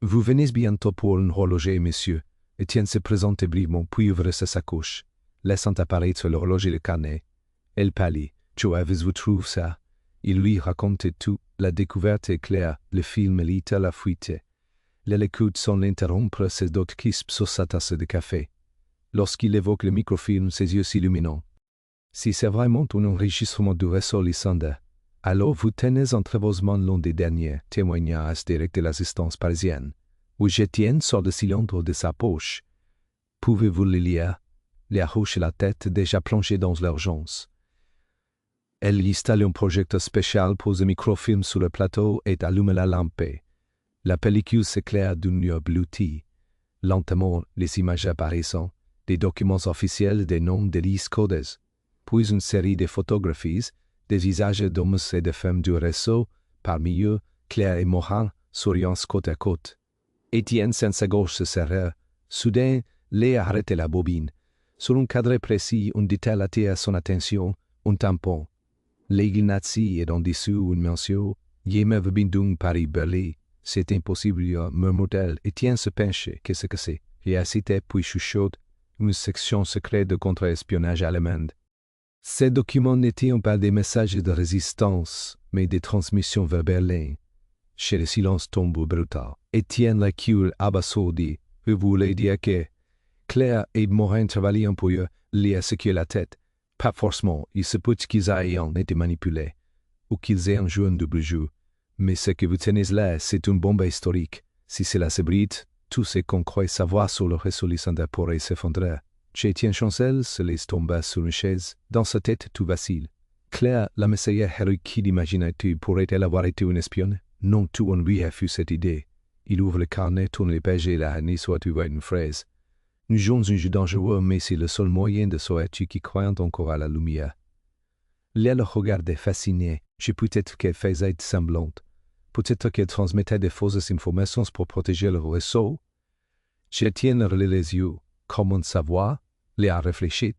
S1: Vous venez bientôt pour un horloger, monsieur. Étienne se présente brièvement, puis ouvre sa sacoche, laissant apparaître l'horloge et le carnet. Elle pâlit. Joëvis vous trouve ça. Il lui raconte tout. La découverte est claire. Le film lit à la fuite. Elle écoute sans l'interrompre ses doigts crispes sur sa tasse de café. Lorsqu'il évoque le microfilm, ses yeux s'illuminent. Si c'est vraiment un enregistrement du réseau Lysander, alors vous tenez entre vos mains l'un des derniers témoignages directs de l'assistance parisienne, où Étienne sort le cylindre de sa poche. Pouvez-vous le lire? Les hoche la tête déjà plongée dans l'urgence. Elle installe un projecteur spécial, pose le microfilm sur le plateau et allume la lampe. La pellicule s'éclaire d'une lueur bleutie. Lentement, les images apparaissent, des documents officiels des noms d'Élise Codes, puis une série de photographies, des visages d'hommes et de femmes du réseau, parmi eux, Claire et Morin, souriant côte à côte. Étienne, sans sa gauche, se serrait. Soudain, Léa arrêtait la bobine. Sur un cadre précis, un détail attire son attention, un tampon. L'aigle nazi est en dessous une mention « Yeme verbindung Paris-Berlin ». C'est impossible, murmure-t-elle. Étienne se penche. Qu'est-ce que c'est? Et cité puis chuchote une section secrète de contre-espionnage allemande. Ces documents n'étaient pas des messages de résistance, mais des transmissions vers Berlin. Chez le silence tombe brutal. Étienne la cure abasourdi. Vous voulez dire que Claire et Morin travaillaient un peu, lui a secoué la tête. Pas forcément, il se peut qu'ils aient été manipulés, ou qu'ils aient joué un double jeu. Mais ce que vous tenez là, c'est une bombe historique. Si cela se bride, tout ce qu'on croit savoir sur le réseau Lysander pourrait s'effondrer. Chez Étienne Chancel se laisse tomber sur une chaise. Dans sa tête, tout vacille. Claire, la messagère héroïque qui l'imagine-tu, pourrait-elle avoir été une espionne? Non, tout en lui a fui cette idée. Il ouvre le carnet, tourne les pages et la ni soit tu vois une phrase. Nous jouons un jeu dangereux, mais c'est le seul moyen de sauver qui croient encore à la lumière. Léa le regardait fascinée. Peut-être qu'elle faisait semblante. Peut-être qu'elle transmettait des fausses informations pour protéger le réseau. Étienne relève les yeux. Comment savoir? Léa réfléchit.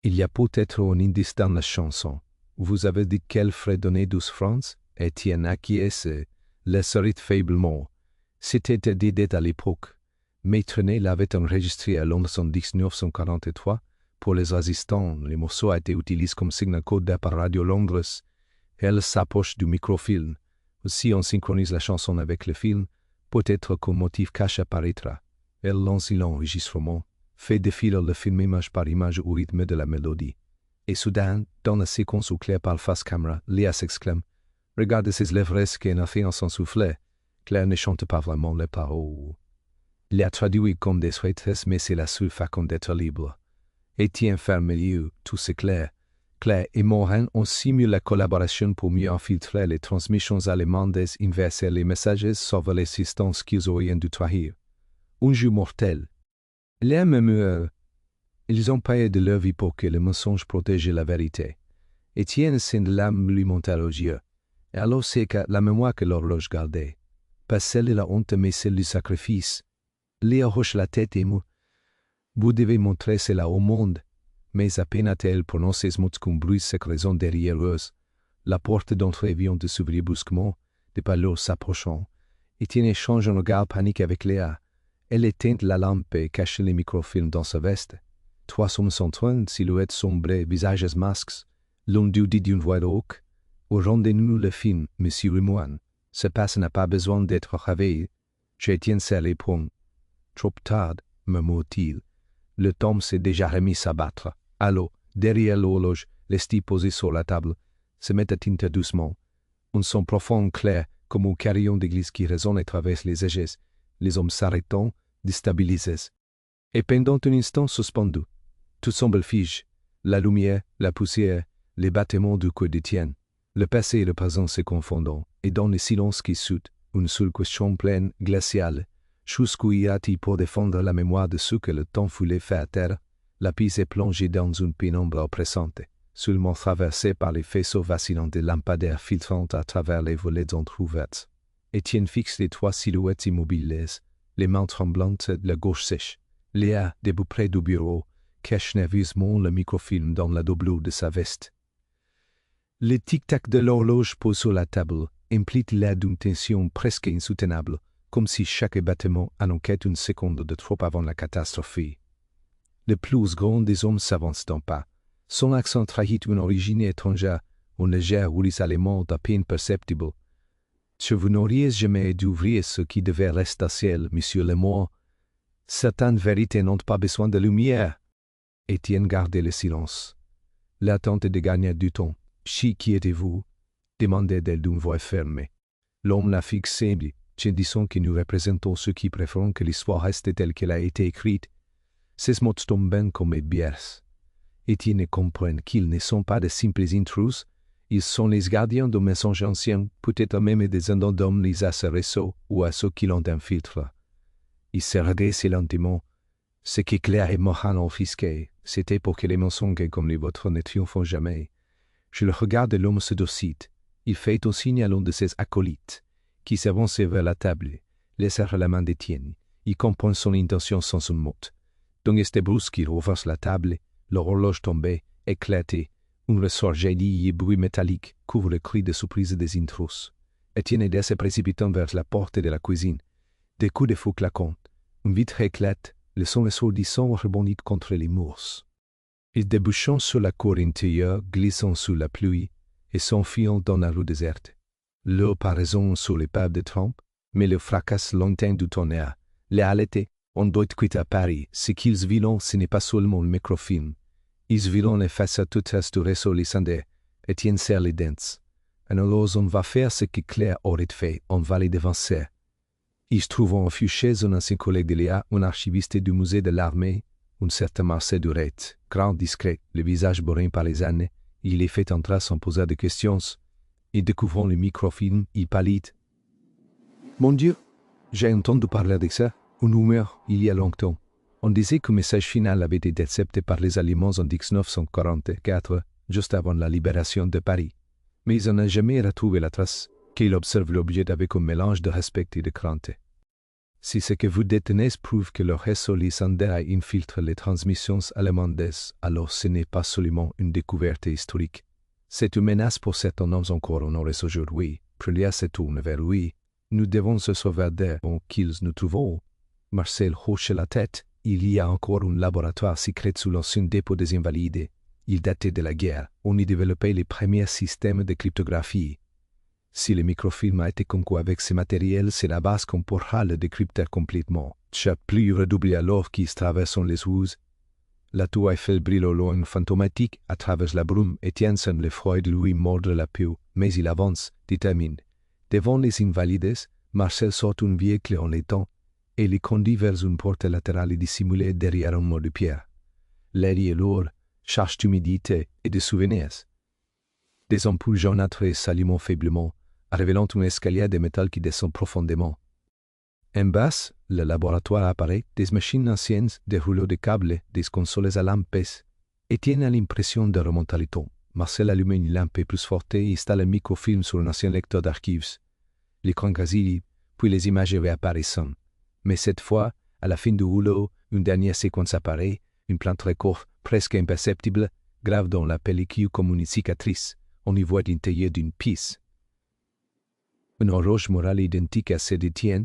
S1: Il y a peut-être un indice dans la chanson. Vous avez dit qu'elle ferait donner 12 francs? Étienne acquiesce, le sourit faiblement. C'était dit à l'époque. Maîtrenet l'avait enregistré à Londres en 1943. Pour les assistants, les morceaux a été utilisés comme signal code par Radio Londres. Elle s'approche du microfilm. Si on synchronise la chanson avec le film, peut-être qu'un motif caché apparaîtra. Elle lance l'enregistrement, fait défiler le film image par image au rythme de la mélodie. Et soudain, dans la séquence où Claire parle face caméra, Léa s'exclame « Regarde ses lèvres qu'elle a fait en s'en souffler. » Claire ne chante pas vraiment les paroles. Léa traduit comme des souhaitresses, mais c'est la seule façon d'être libre. Étienne ferme les yeux, tout s'éclaire. Claire et Morin ont simulé la collaboration pour mieux infiltrer les transmissions allemandes et inverser les messages sauf l'assistance qu'ils auraient dû trahir. Un jeu mortel. Léa murmure « Ils ont payé de leur vie pour que le mensonge protège la vérité. » Étienne sent l'âme lui monter aux yeux. Et alors c'est que la mémoire que l'horloge gardait. Pas celle de la honte, mais celle du sacrifice. Léa hoche la tête et mou. Vous devez montrer cela au monde. Mais à peine a-t-elle prononcé ce mot qu'un bruit sec résonne derrière eux. La porte d'entrée vient de s'ouvrir brusquement, des pas lourds s'approchant. Étienne échange un regard panique avec Léa. Elle éteint la lampe et cache les microfilms dans sa veste. Trois hommes s'entraînent, silhouettes sombrées, visages masques. L'un d'eux dit d'une voix rauque « Rendez-nous le film, monsieur Lemoine. Ce passe n'a pas besoin d'être réveillé. » Étienne serre les poings. « Trop tard, murmure-t-il. Le temps s'est déjà remis à battre. Alors, derrière l'horloge, les styles posés sur la table, se mettent à tinter doucement. Un son profond clair, comme un carillon d'église qui résonne et traverse les âges, les hommes s'arrêtant, déstabilisés. Et pendant un instant suspendu, tout semble fige, la lumière, la poussière, les battements du cœur d'Étienne, le passé et le présent se confondant, et dans le silence qui soude, une seule question pleine, glaciale. Jusqu'où ira-t-il pour défendre la mémoire de ceux que le temps voulait faire taire? La piste est plongée dans une pénombre oppressante, seulement traversée par les faisceaux vacillants des lampadaires filtrant à travers les volets entr'ouvertes. Étienne fixe les trois silhouettes immobiles, les mains tremblantes, la gorge sèche. Léa, debout près du bureau, cache nerveusement le microfilm dans la doublure de sa veste. Le tic-tac de l'horloge posé sur la table implique l'air d'une tension presque insoutenable, comme si chaque battement annonçait une seconde de trop avant la catastrophe. Le plus grand des hommes s'avance d'un pas. Son accent trahit une origine étrangère, un léger ruisselement à peine perceptible. « Vous n'auriez jamais dû ouvrir ce qui devait rester à ciel, monsieur Lemort. Certaines vérités n'ont pas besoin de lumière. » Étienne gardait le silence. L'attente de gagner du temps. « Qui êtes-vous » demandait-elle d'une voix fermée. L'homme la fixait, disant que nous représentons ceux qui préfèrent que l'histoire reste telle qu'elle a été écrite. Ces mots tombent comme des bières. Étienne comprend qu'ils ne sont pas de simples intrus, ils sont les gardiens de messages anciens, peut-être même des indemnes les à ce réseau ou à ceux qui l'ont infiltré. Il se redressait lentement. Ce qui Claire et Mohan ont fisqué, c'était pour que les mensonges comme les vôtres ne triomphent jamais. Je le regarde et l'homme se docite. Il fait un signe à l'un de ses acolytes, qui s'avance vers la table, les serre la main d'Étienne. Il comprend son intention sans un mot. D'un geste brusque, il renverse la table, l'horloge tombait, éclatait. Un ressort jaillit et bruit métallique couvre le cri de surprise des intrus. Étienne aida se précipitant vers la porte de la cuisine. Des coups de feu claquant. Une vitre éclate, le son assourdissant rebondit contre les murs. Ils débouchant sur la cour intérieure, glissant sous la pluie, et s'enfuyant dans la rue déserte. L'eau paraissant sur l'épave de trempe, mais le fracas lointain du tonnerre. Les halletés, on doit quitter Paris. Ce qu'ils viront, ce n'est pas seulement le microfilm. Ils verront les faces toutes du réseau lycéen. Étienne serre les dents. Alors on va faire ce que Claire aurait fait, on va les devancer. Ils trouvent affiché un ancien collègue de Léa, un archiviste du musée de l'armée, un certain Marcel Duret, grand discret, le visage bourré par les années. Il les fait entrer sans poser de questions. Et découvrant le microfilm, il pâlit. « Mon Dieu, j'ai entendu parler de ça, une rumeur, il y a longtemps. On disait que le message final avait été accepté par les Allemands en 1944, juste avant la libération de Paris. Mais on n'a jamais retrouvé la trace, qu'il observe l'objet avec un mélange de respect et de crainte. Si ce que vous détenez prouve que le réseau lycéen a infiltré les transmissions allemandes, alors ce n'est pas seulement une découverte historique. C'est une menace pour certains hommes encore en Nord aujourd'hui. Prélia se tourne vers lui. Nous devons se sauvegarder avant qu'ils nous trouvent. Marcel hoche la tête. Il y a encore un laboratoire secret sous l'ancien dépôt des Invalides. Il datait de la guerre. On y développait les premiers systèmes de cryptographie. Si le microfilm a été conçu avec ce matériel, c'est la base qu'on pourra le décrypter complètement. Chaque pluie redoublée alors qu'ils traversent les rues. La tour Eiffel brille au loin fantomatique à travers la brume. Étienne sent le froid de lui mordre la peau, mais il avance, déterminé. Devant les Invalides, Marcel sort une vieille clé en laiton et les conduit vers une porte latérale dissimulée derrière un mur de pierre. L'air est lourd, charge d'humidité et de souvenirs. Des ampoules jaunâtres s'allument faiblement, révélant un escalier de métal qui descend profondément. En bas, le laboratoire apparaît, des machines anciennes, des rouleaux de câbles, des consoles à lampes. Étienne a l'impression de remonter le temps. Marcel allume une lampe plus forte et installe un microfilm sur un ancien lecteur d'archives. L'écran grésille, puis les images réapparaissent. Mais cette fois, à la fin du rouleau, une dernière séquence apparaît, une plante très courte, presque imperceptible, grave dans la pellicule comme une cicatrice. On y voit l'intérieur d'une piste. Une horloge morale identique à celle d'Étienne,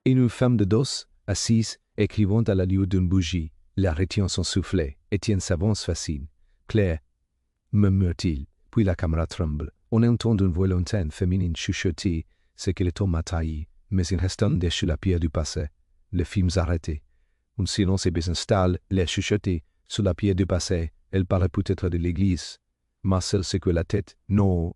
S1: et une femme de dos, assise, écrivant à la lueur d'une bougie, la retient son soufflet. Étienne s'avance facile. Claire, murmure-t-il, puis la caméra tremble. On entend une voix lointaine féminine chuchoter ce que le temps m'a trahi, mais il reste dessus la pierre du passé. Le film s'arrête. Un silence s'installe, l'air chuchoté, sur la pierre du passé. Elle parle peut-être de l'église. Marcel secoue la tête. Non.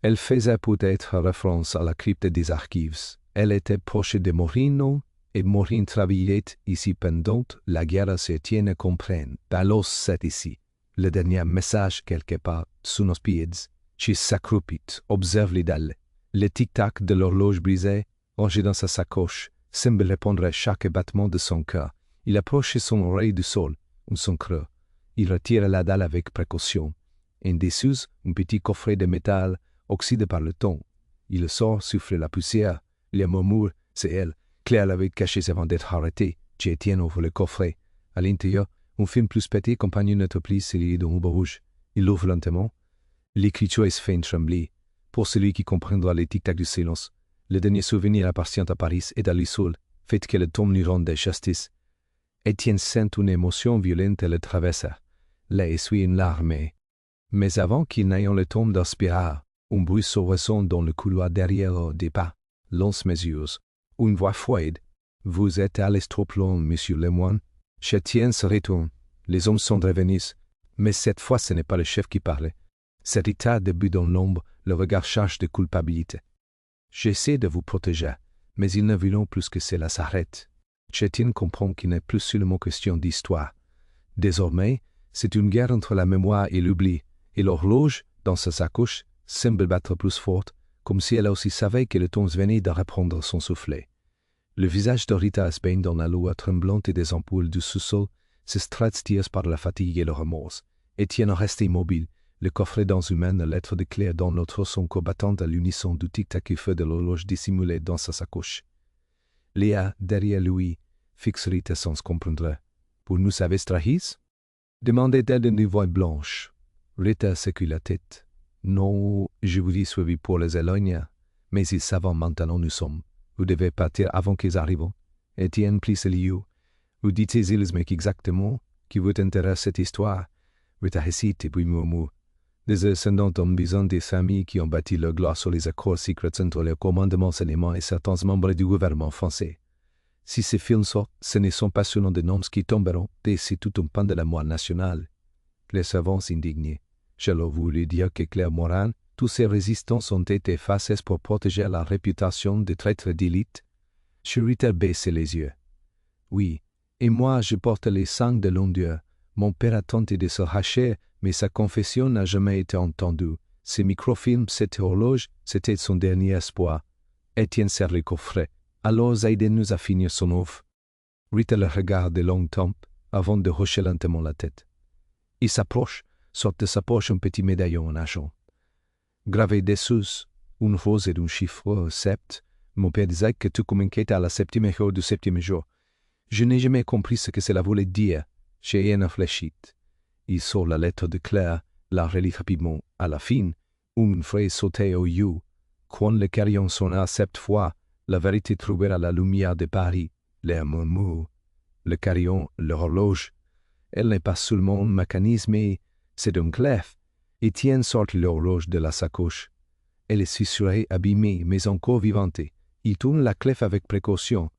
S1: Elle faisait peut-être référence à la crypte des archives. Elle était proche de Morino, et Morine travaillait ici pendant la guerre s'Étienne comprenne. Alors c'est ici. Le dernier message quelque part, sous nos pieds. She s'accroupit, observe les dalles. Le tic-tac de l'horloge brisée, rangé dans sa sacoche, semble répondre à chaque battement de son cœur. Il approche son oreille du sol, ou son creux. Il retire la dalle avec précaution. En dessous, un petit coffret de métal, oxydé par le temps. Il le sort, souffle la poussière. Il murmure, c'est elle. Claire l'avait cachée avant d'être arrêtée. Étienne ouvre le coffret. À l'intérieur, un film plus petit accompagne notre pli scellé de ruban rouge. Il l'ouvre lentement. L'écriture est faite trembler. Pour celui qui comprendra les tic-tac du silence, le dernier souvenir appartient à Paris et à lui seul, fait que le tombe lui rende justice. Étienne sent une émotion violente le traversa. Là essuie une larme. Mais avant qu'il n'ait le temps d'aspirer, un bruit se ressent dans le couloir derrière des pas. Lance mesures. Une voix froide. Vous êtes allé trop loin, monsieur Lemoine. Étienne se retourne. Les hommes sont revenus. Mais cette fois, ce n'est pas le chef qui parlait. C'est Rita debout dans l'ombre, le regard chargé de culpabilité. J'essaie de vous protéger, mais ils ne veulent plus que cela s'arrête. Étienne comprend qu'il n'est plus seulement question d'histoire. Désormais, c'est une guerre entre la mémoire et l'oubli, et l'horloge, dans sa sacoche, semble battre plus forte, comme si elle aussi savait que le temps venait de reprendre son soufflet. Le visage de Rita se baigne dans la lueur tremblante des ampoules du sous-sol, se stratifié par la fatigue et le remords. Étienne reste immobile, le coffret dans une main, la lettre de Claire dans l'autre, son combattant à l'unisson du tic-tac et feu de l'horloge dissimulée dans sa sacoche. Léa, derrière lui, fixe Rita sans comprendre. « Vous nous avez trahis ?» demandait-elle d'une voix blanche. Rita secoue la tête. « Non, je vous ai suivi pour les éloigner, mais ils savent maintenant nous sommes. Vous devez partir avant qu'ils arrivent. » Étienne plie ses lieux. « Vous dites-ils mais exactement qui vous intéresse cette histoire ?» Rita hésite et puis murmure. Des descendants ont besoin des familles qui ont bâti leur gloire sur les accords secrets entre le commandement allemand et certains membres du gouvernement français. Si ces films sortent, ce ne sont pas seulement des noms qui tomberont, mais c'est tout un pan de la mémoire nationale. Les savants indignés. Je leur voulais dire que Claire Morin, tous ces résistants ont été effacés pour protéger la réputation de traîtres d'élite. Rita baisse les yeux. Oui, et moi je porte les sangs de l'Ondieu. Mon père a tenté de se racher, mais sa confession n'a jamais été entendue. Ce microfilm, cette horloge, c'était son dernier espoir. Étienne serre le coffret. Alors aidez-nous à finir son œuvre. Rita le regarde longtemps avant de hocher lentement la tête. Il s'approche, sort de sa poche un petit médaillon en argent. Gravé dessous, une rose et un chiffre 7. Mon père disait que tout communiquait à la septième heure du septième jour. Je n'ai jamais compris ce que cela voulait dire. J'ai une fléchit. Il sort la lettre de Claire, la relit rapidement. À la fin, une phrase sautait au you. Quand le carillon sonna 7 fois, la vérité trouvera la lumière de Paris. Les murmures. Le carillon, l'horloge. Elle n'est pas seulement un mécanisme, mais c'est un clef. Étienne sort l'horloge de la sacoche. Elle est fissurée, abîmée, mais encore vivante. Il tourne la clef avec précaution.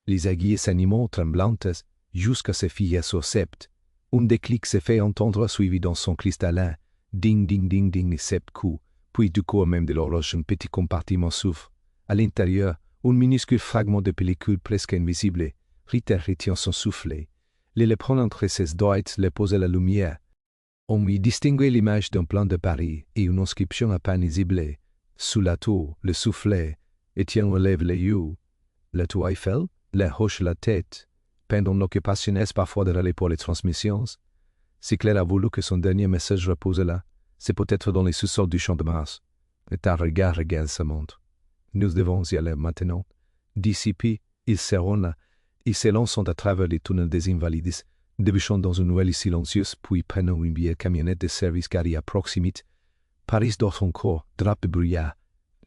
S1: Les aiguilles s'animent tremblantes jusqu'à se fier au sept. Un déclic se fait entendre suivi dans son cristallin. Ding, ding, ding, ding, 7 coups. Puis du corps même de l'horloge, un petit compartiment s'ouvre. À l'intérieur, un minuscule fragment de pellicule presque invisible. Rita retient son soufflet. Le prend entre ses doigts, le pose à la lumière. On y distinguait l'image d'un plan de Paris et une inscription à peine visible. Sous la tour, le soufflet. Étienne relève les yeux. La tour Eiffel, la hoche la tête. Pendant l'occupation est parfois de relais pour les transmissions. Si Claire a voulu que son dernier message repose là, c'est peut-être dans les sous-sols du Champ de Mars. Et un regard regarde sa montre. Nous devons y aller maintenant. D'ici peu, ils seront là. Ils s'élancent à travers les tunnels des Invalides, débouchant dans une ruelle silencieuse, puis prenant une vieille camionnette de service garée à proximité. Paris dort encore, drapé brouillard.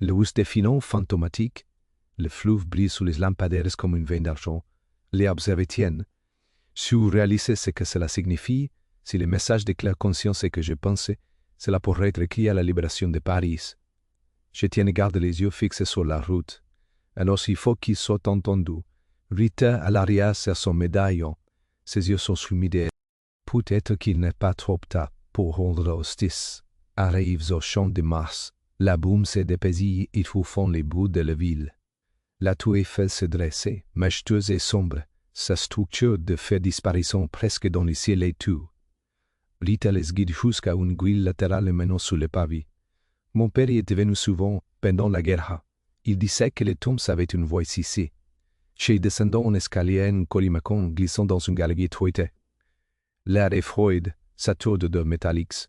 S1: Le housse des filons fantomatiques. Le fleuve brille sous les lampadaires comme une veine d'argent. Les observe Étienne. Si vous réalisez ce que cela signifie, si le message de claire conscience est que je pensais, cela pourrait être écrit à la libération de Paris. Étienne garde les yeux fixés sur la route. Alors il faut qu'il soit entendu. Rita à l'arrière serre son médaillon. Ses yeux sont humidés. Peut-être qu'il n'est pas trop tard pour rendre justice. Arrive au Champ de Mars. La boum s'est dépaisée et font les bouts de la ville. La tour Eiffel se dressait, majestueuse et sombre, sa structure de fer disparaissant presque dans le ciel et tout. Rita les guide jusqu'à une grille latérale menant sous le pavé. Mon père y était venu souvent pendant la guerre. Il disait que les tombes avaient une voix ici. Chez descendant en escalier en collimacon glissant dans une galerie trouée. L'air effroid s'attourde de métalliques.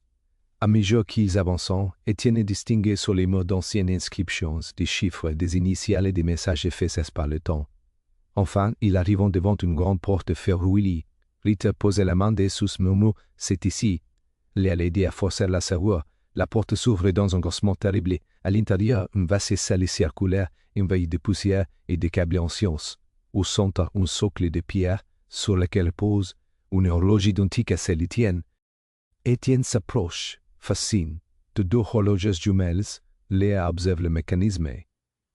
S1: À mesure qu'ils avançaient, Étienne distinguait sur les mots d'anciennes inscriptions des chiffres, des initiales et des messages effacés par le temps. Enfin, ils arrivant devant une grande porte de fer rouillé. Rita posait la main dessus, murmure « C'est ici ». Léa l'aidait à forcer la serrure. La porte s'ouvre dans un grincement terrible. À l'intérieur, une vaste salle circulaire, envahie de poussière et de câbles anciens. Au centre, un socle de pierre, sur lequel pose une horloge identique à celle d'Étienne. Étienne s'approche, fasciné. De deux horloges jumelles, Léa observe le mécanisme.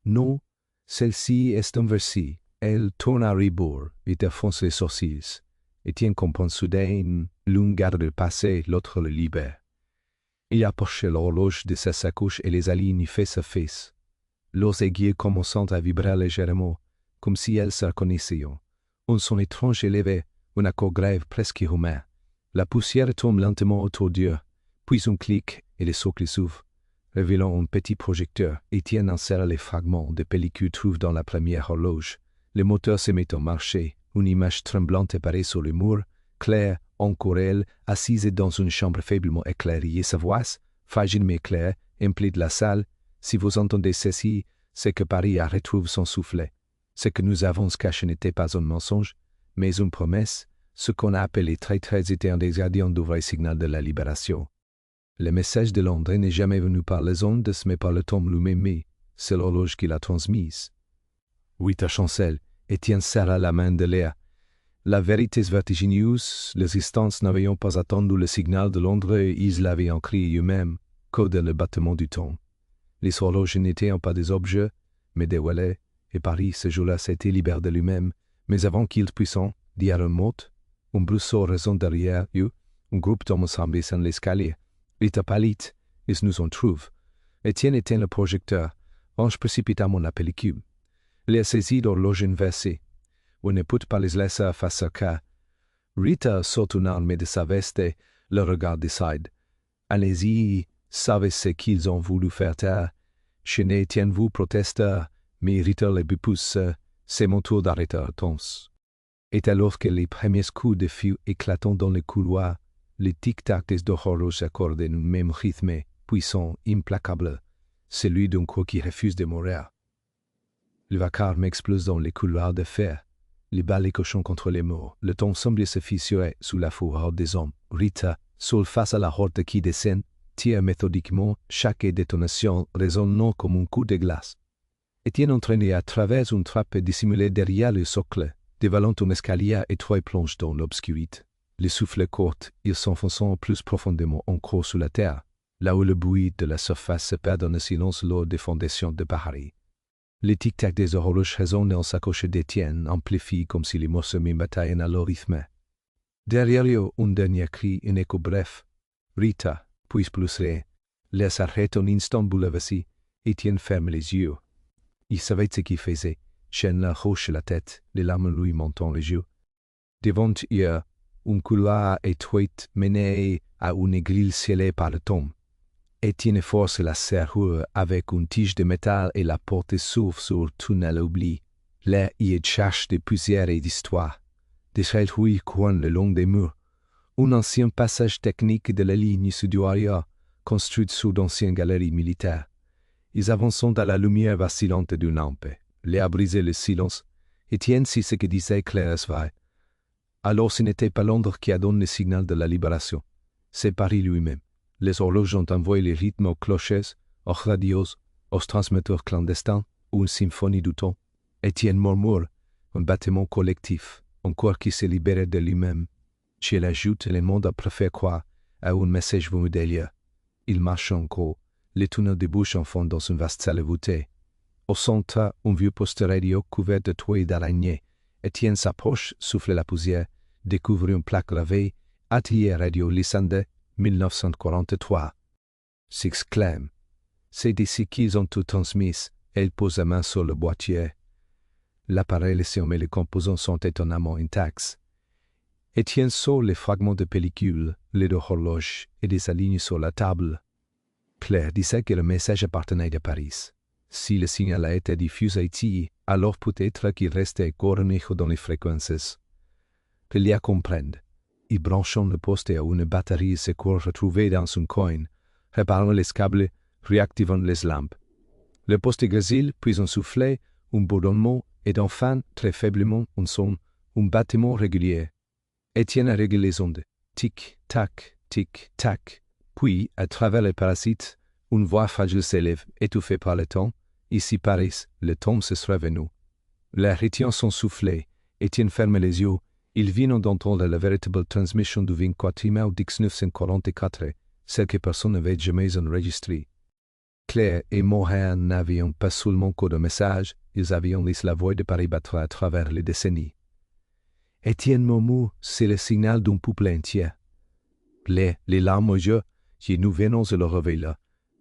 S1: Non, celle-ci est inversée. Elle tourne à rebours et défonce les sourcils. Étienne comprend soudain, l'un garde le passé, l'autre le libère. Il approche l'horloge de sa sacoche et les aligne face à face. Leurs aiguilles commençant à vibrer légèrement, comme si elles se reconnaissaient. Un son étrange élevé, un accord grave presque humain. La poussière tombe lentement autour d'eux, puis un clic et le socle s'ouvre, révélant un petit projecteur. Étienne insère les fragments de pellicule trouvés dans la première horloge. Le moteur se met en marche. Une image tremblante apparaît sur le mur. Claire, encore elle, assise dans une chambre faiblement éclairée. Sa voix, fragile mais claire, implite la salle. Si vous entendez ceci, c'est que Paris a retrouvé son souffle. Ce que nous avons caché n'était pas un mensonge, mais une promesse. Ce qu'on a appelé traîtres était un des gardiens du vrai signal de la libération. Le message de Londres n'est jamais venu par les ondes, mais par le temps lui-même. C'est l'horloge qui l'a transmise. Rita chancelle. Étienne serra la main de Léa. La vérité vertigineuse, les instances n'avaient pas attendu le signal de Londres et ils l'avaient écrit eux-mêmes, que dans le battement du temps. Les horloges n'étaient pas des objets, mais des relais, et Paris, ce jour-là, s'était libéré de lui-même. Mais avant qu'ils puissent dire un mot, un brousseau résonne derrière eux, un groupe d'hommes s'embissent dans l'escalier. Rita pâlit, ils nous en trouvent. Étienne éteint le projecteur, range précipitamment la pellicule. Léa saisit l'horloge inversée. On n'écoute pas les laisser face à cas. Rita saute une arme de sa veste et le regard décide. Allez-y, savez ce qu'ils ont voulu faire taire. Chenet Étienne vous proteste, mais Rita les pousse. C'est mon tour d'arrêter Tons. Et alors que les premiers coups de feu éclatant dans le couloir, les tic-tac des deux horloges accordent un même rythme, puissant, implacable, celui d'un corps qui refuse de mourir. Le vacarme explose dans les couloirs de fer. Les balles cochons contre les murs. Le temps semble se fissurer sous la fourrure des hommes. Rita, seule face à la horde qui descend, tire méthodiquement. Chaque détonation résonnant comme un coup de glace. Étienne entraîné à travers une trappe dissimulée derrière le socle, dévalant un escalier étroit plonge dans l'obscurité. Le souffle court, il s'enfonçant plus profondément encore sous la terre, là où le bruit de la surface se perd dans le silence lors des fondations de Paris. Les tic-tac des horloges résonnent dans sa coche d'Étienne, amplifient comme si les morceaux bataillent à leur rythme. Derrière eux, un dernier cri, un écho bref. Rita, puis plus rien. Laisse arrêter un instant bouleversé. Étienne ferme les yeux. Il savait ce qu'il faisait. Chaîne hoche la tête, les larmes lui montant les yeux. Devant eux, un couloir étroit menait à une grille scellée par le temps. Étienne force la serrure avec une tige de métal et la porte s'ouvre sur tunnel oubli. Là, il y a cherche de poussière et d'histoire. Des rouilles courent le long des murs. Un ancien passage technique de la ligne sud-ouest, construite sous d'anciennes galeries militaires. Ils avancent dans la lumière vacillante d'une lampe. Léa brisait le silence. Étienne sait ce que disait Claire Svay. Alors ce n'était pas Londres qui a donné le signal de la libération. C'est Paris lui-même. Les horloges ont envoyé les rythmes aux cloches, aux radios, aux transmetteurs clandestins ou une symphonie du temps. Étienne murmure, un bâtiment collectif, un corps qui s'est libéré de lui-même. Chez l'ajoute, le monde a préféré croire à un message venu d'ailleurs. Il marche encore, les tunnels débouchent en fond dans une vaste salle voûtée. Au centre, un vieux poste radio couvert de toits d'araignées. Étienne s'approche, souffle la poussière, découvre une plaque gravée, Atelier Radio Lissandais, 1943. S'exclame. C'est d'ici qu'ils ont tout transmis. Elle pose la main sur le boîtier. L'appareil est fermé, les composants sont étonnamment intacts. Étienne sort les fragments de pellicule, les deux horloges, et les aligne sur la table. Claire disait que le message appartenait à Paris. Si le signal a été diffusé ici, alors peut-être qu'il restait cornicho dans les fréquences. Léa comprend. Ils branchant le poste à une batterie secours retrouvée dans son coin, réparant les câbles, réactivant les lampes. Le poste grésille, puis un soufflet, un bourdonnement, et enfin, très faiblement, un son, un battement régulier. Étienne règle les ondes. Tic-tac, tic-tac. Puis, à travers les parasites, une voix fragile s'élève, étouffée par le temps. Ici Paris, le temps se sera venu. L'air retient son soufflet. Étienne ferme les yeux. Il vient d'entendre la véritable transmission du 24 mai 1944, celle que personne n'avait jamais enregistrée. Claire et Morin n'avaient pas seulement que de messages, ils avaient laissé la voix de Paris battre à travers les décennies. Étienne Momou, c'est le signal d'un peuple entier. Les larmes aux yeux, que nous venons de le révéler.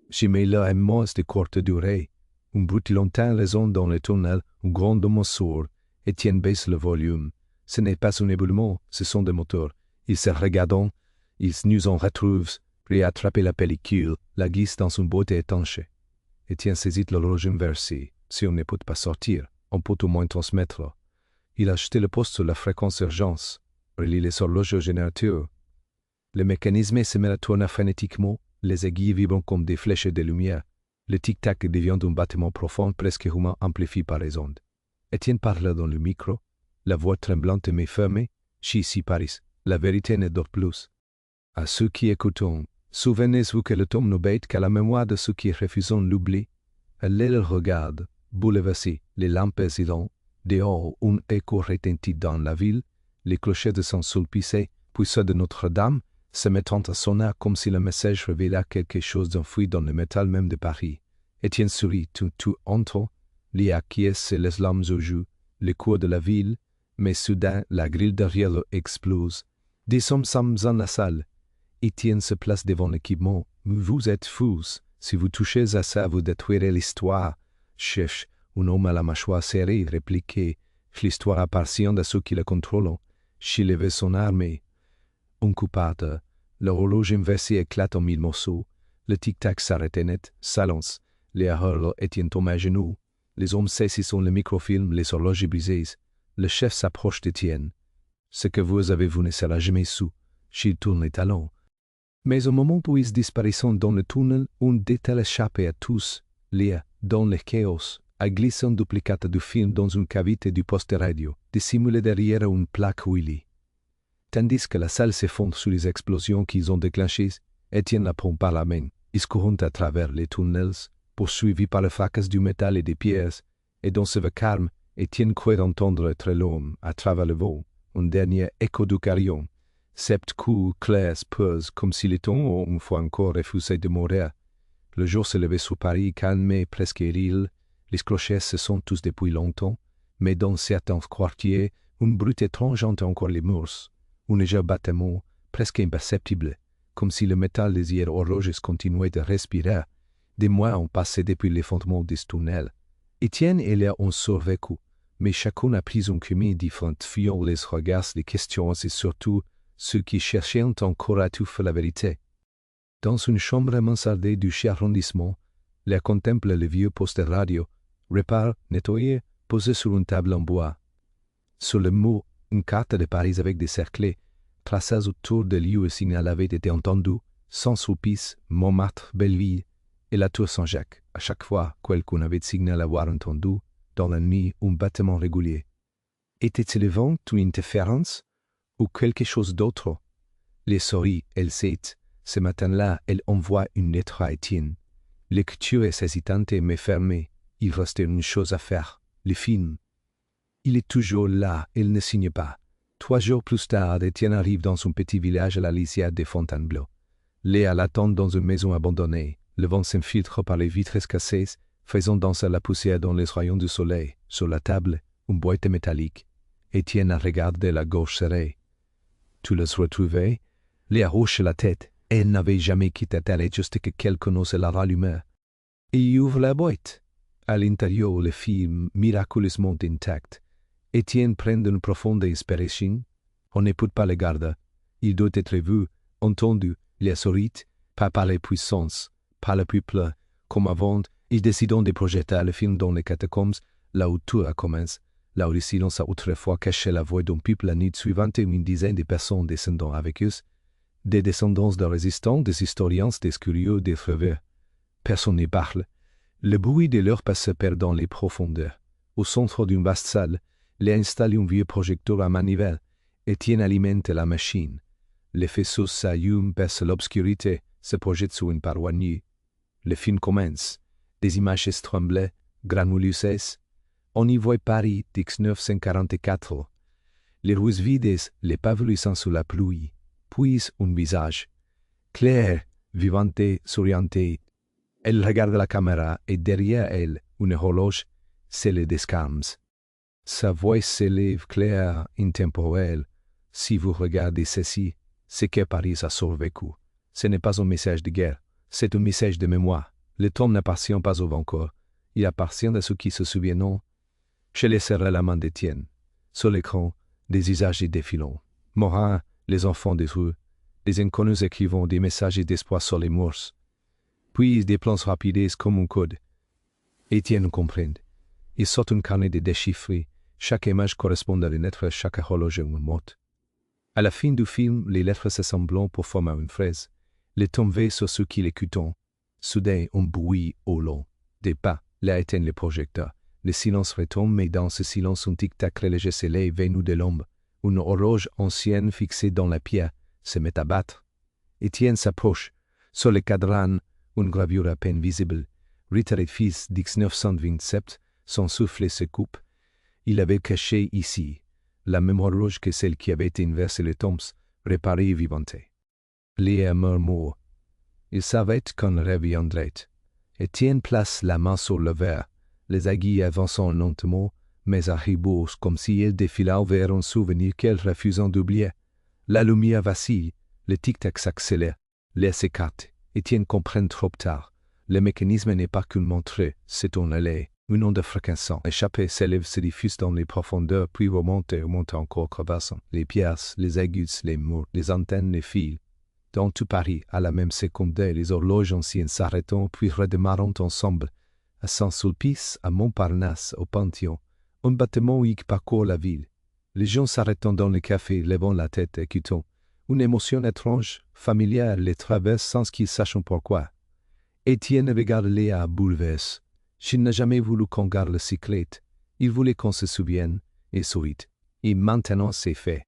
S1: Je mets là un mot de courte durée. Un bruit lointain résonne dans le tunnel, un grand domo sourd. Étienne baisse le volume. Ce n'est pas un éboulement, ce sont des moteurs. Ils se regardent, ils nous en retrouvent, prêts à attraper la pellicule, la glisse dans une boîte étanche. Étienne saisit l'horloge inversée. Si on ne peut pas sortir, on peut au moins transmettre. Il a jeté le poste sur la fréquence urgence, relie les horloges au générateur. Le mécanisme se met à tourner frénétiquement, les aiguilles vibrent comme des flèches de lumière. Le tic-tac devient un battement profond presque humain amplifié par les ondes. Étienne parle dans le micro, la voix tremblante mais fermée. Ici Paris, la vérité ne dort plus. À ceux qui écoutent, souvenez-vous que le temps nous bête qu'à la mémoire de ceux qui refusent l'oubli. Elle le regarde, bouleversée, les lampes hésitant. Dehors, un écho retentit dans la ville, les clochers de Saint-Sulpice, puis ceux de Notre-Dame, se mettant à sonner comme si le message révélait quelque chose d'enfoui dans le métal même de Paris. Étienne sourit, tout entend, les acquiesce et les larmes aux joues, le cours de la ville, mais soudain la grille derrière le explose. Des hommes sommes dans la salle. Étienne se place devant l'équipement. Vous êtes fous. Si vous touchez à ça, vous détruirez l'histoire. Cherche, un homme à la mâchoire serrée répliquait. L'histoire appartient à ceux qui la contrôlent. Chilevait son armée. Un coup part, l'horloge inversée éclate en mille morceaux. Le tic-tac s'arrête net, s'allonce. Les hurles Étienne tombe à genoux. Les hommes saisissent le microfilm, les horloges brisées. Le chef s'approche d'Étienne. Ce que vous avez vu ne sera jamais su. S'il tourne les talons. Mais au moment où ils disparaissent dans le tunnel, un détail échappe à tous. Léa, dans le chaos, a glissé un duplicate du film dans une cavité du poste radio, dissimulé derrière une plaque Willy. Tandis que la salle s'effondre sous les explosions qu'ils ont déclenchées, Étienne la prend par la main. Ils courent à travers les tunnels, poursuivis par le fracas du métal et des pierres, et dans ce vacarme, Étienne croit entendre très loin, à travers le vent, un dernier écho du carillon. Sept coups clairs pesent comme si les temps ont une fois encore refusé de mourir. Le jour se levait sur Paris, calme et presque éril. Les clochers se sont tous depuis longtemps, mais dans certains quartiers, un bruit étrange hante encore les murs. Un léger battement, presque imperceptible, comme si le métal des hier horloges continuait de respirer. Des mois ont passé depuis l'effondrement des tunnels. Étienne et Léa ont survécu, mais chacun a pris un chemin différent, fuyant les regards, les questions et surtout ceux qui cherchaient encore à étouffer la vérité. Dans une chambre mansardée du arrondissement, Léa contemple le vieux poste radio, répare, nettoyé, posé sur une table en bois. Sur le mur, une carte de Paris avec des cerclets, tracés autour des lieux où le signal avait été entendu, Saint-Sulpice, Montmartre, Belleville, et la tour Saint-Jacques. À chaque fois, quelqu'un avait de signal à avoir entendu, dans la nuit, un battement régulier. Était-il le vent, une interférence, ou quelque chose d'autre? Les souris, elle sait. Ce matin-là, elle envoie une lettre à Étienne. L'écriture est hésitante mais fermée. Il restait une chose à faire, le film. Il est toujours là, il ne signe pas. 3 jours plus tard, Étienne arrive dans son petit village à la lisière de Fontainebleau. Léa l'attend dans une maison abandonnée. Le vent s'infiltre par les vitres cassées, faisant danser la poussière dans les rayons du soleil. Sur la table, une boîte métallique. Étienne la regarde de la gorge serrée. Tu l'as retrouvé? Léa hoche la tête. Elle n'avait jamais quitté terre juste que quelqu'un ose la rallumer. Il ouvre la boîte. À l'intérieur, le film miraculeusement intact. Étienne prend une profonde inspiration. On ne peut pas le garder. Il doit être vu, entendu, les sourit, pas par les puissances, par le peuple. Comme avant, ils décident de projeter le film dans les catacombes, là où tout recommence, là où le silence a autrefois caché la voix d'un peuple la nuit suivante et une dizaine de personnes descendant avec eux, des descendants de résistants, des historiens, des curieux, des rêveurs. Personne n'y parle. Le bruit de leur pas se perd dans les profondeurs. Au centre d'une vaste salle, les installe un vieux projecteur à manivelle. Étienne alimente la machine. Les faisceaux s'allument, percent l'obscurité, se projettent sur une paroi nue. Le film commence. Des images tremblent, granuleuses. On y voit Paris 1944. Les rues vides, les pavillons sous la pluie. Puis un visage. Clair, vivante, souriante. Elle regarde la caméra et derrière elle, une horloge, scellée d'escarmes. Sa voix s'élève claire, intemporelle. Si vous regardez ceci, c'est que Paris a survécu. Ce n'est pas un message de guerre, c'est un message de mémoire. Le temps n'appartient pas aux vainqueurs, il appartient à ceux qui se souviennent. Je laisserai la main d'Étienne. Sur l'écran, des visages défilants. Morin, les enfants des rues, des inconnus écrivant des messages d'espoir sur les murs. Puis des plans rapides comme un code. Étienne comprend. Il sort un carnet de déchiffrés. Chaque image correspond à une lettre, chaque horloge à une mot. À la fin du film, les lettres s'assemblent pour former une phrase. Les tombent sur ceux qui l'écoutent. Soudain, un bruit au long. Des pas, là éteint le projecteur. Le silence retombe, mais dans ce silence, un tic-tac léger s'élève venu de l'ombre. Une horloge ancienne fixée dans la pierre se met à battre. Étienne s'approche. Sur le cadran, une gravure à peine visible. Ritter et fils 1927, son souffle se coupe. Il avait caché ici la même horloge que celle qui avait inversé les tombes, réparée et vivante. Léa murmure. Il savait qu'on reviendrait. Étienne place la main sur le verre, les aiguilles avançant lentement, mais à rebours, comme si elle défilait vers un souvenir qu'elle refusait d'oublier. La lumière vacille, le tic-tac s'accélère, l'air s'écarte. Étienne comprend trop tard. Le mécanisme n'est pas qu'une montre, c'est un allée. Une onde fracassante, échappée, s'élève, se diffuse dans les profondeurs, puis remonte et remonte encore crevassant. Les pierres, les aiguilles, les murs, les antennes, les fils. Dans tout Paris, à la même seconde, les horloges anciennes s'arrêtent, puis redémarrant ensemble. À Saint-Sulpice, à Montparnasse, au Panthéon, un bâtiment qui parcourt la ville. Les gens s'arrêtant dans les cafés, levant la tête, écoutant. Une émotion étrange, familière, les traverse sans qu'ils sachent pourquoi. Étienne regarde Léa bouleversé. Il n'a jamais voulu qu'on garde le secret. Il voulait qu'on se souvienne, et sourit. Et maintenant c'est fait.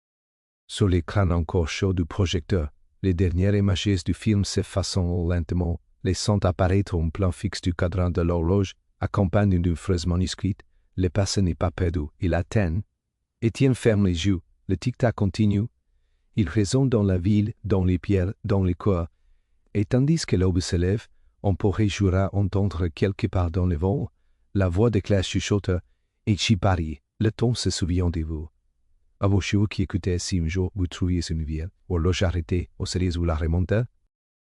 S1: Sur l'écran encore chaud du projecteur, les dernières images du film s'effacent lentement, laissant apparaître un plan fixe du cadran de l'horloge, accompagné d'une phrase manuscrite. Le passé n'est pas perdu, il atteint. Étienne ferme les yeux, le tic-tac continue. Il résonne dans la ville, dans les pierres, dans les corps. Et tandis que l'aube se lève, on pourrait jurer entendre quelque part dans le vent la voix de Claire chuchote « Et chez Paris, le temps se souvient de vous. » À vos chevaux qui écoutaient si un jour vous trouviez une ville, ou l'horloge arrêtée, au seriez-vous la remonter?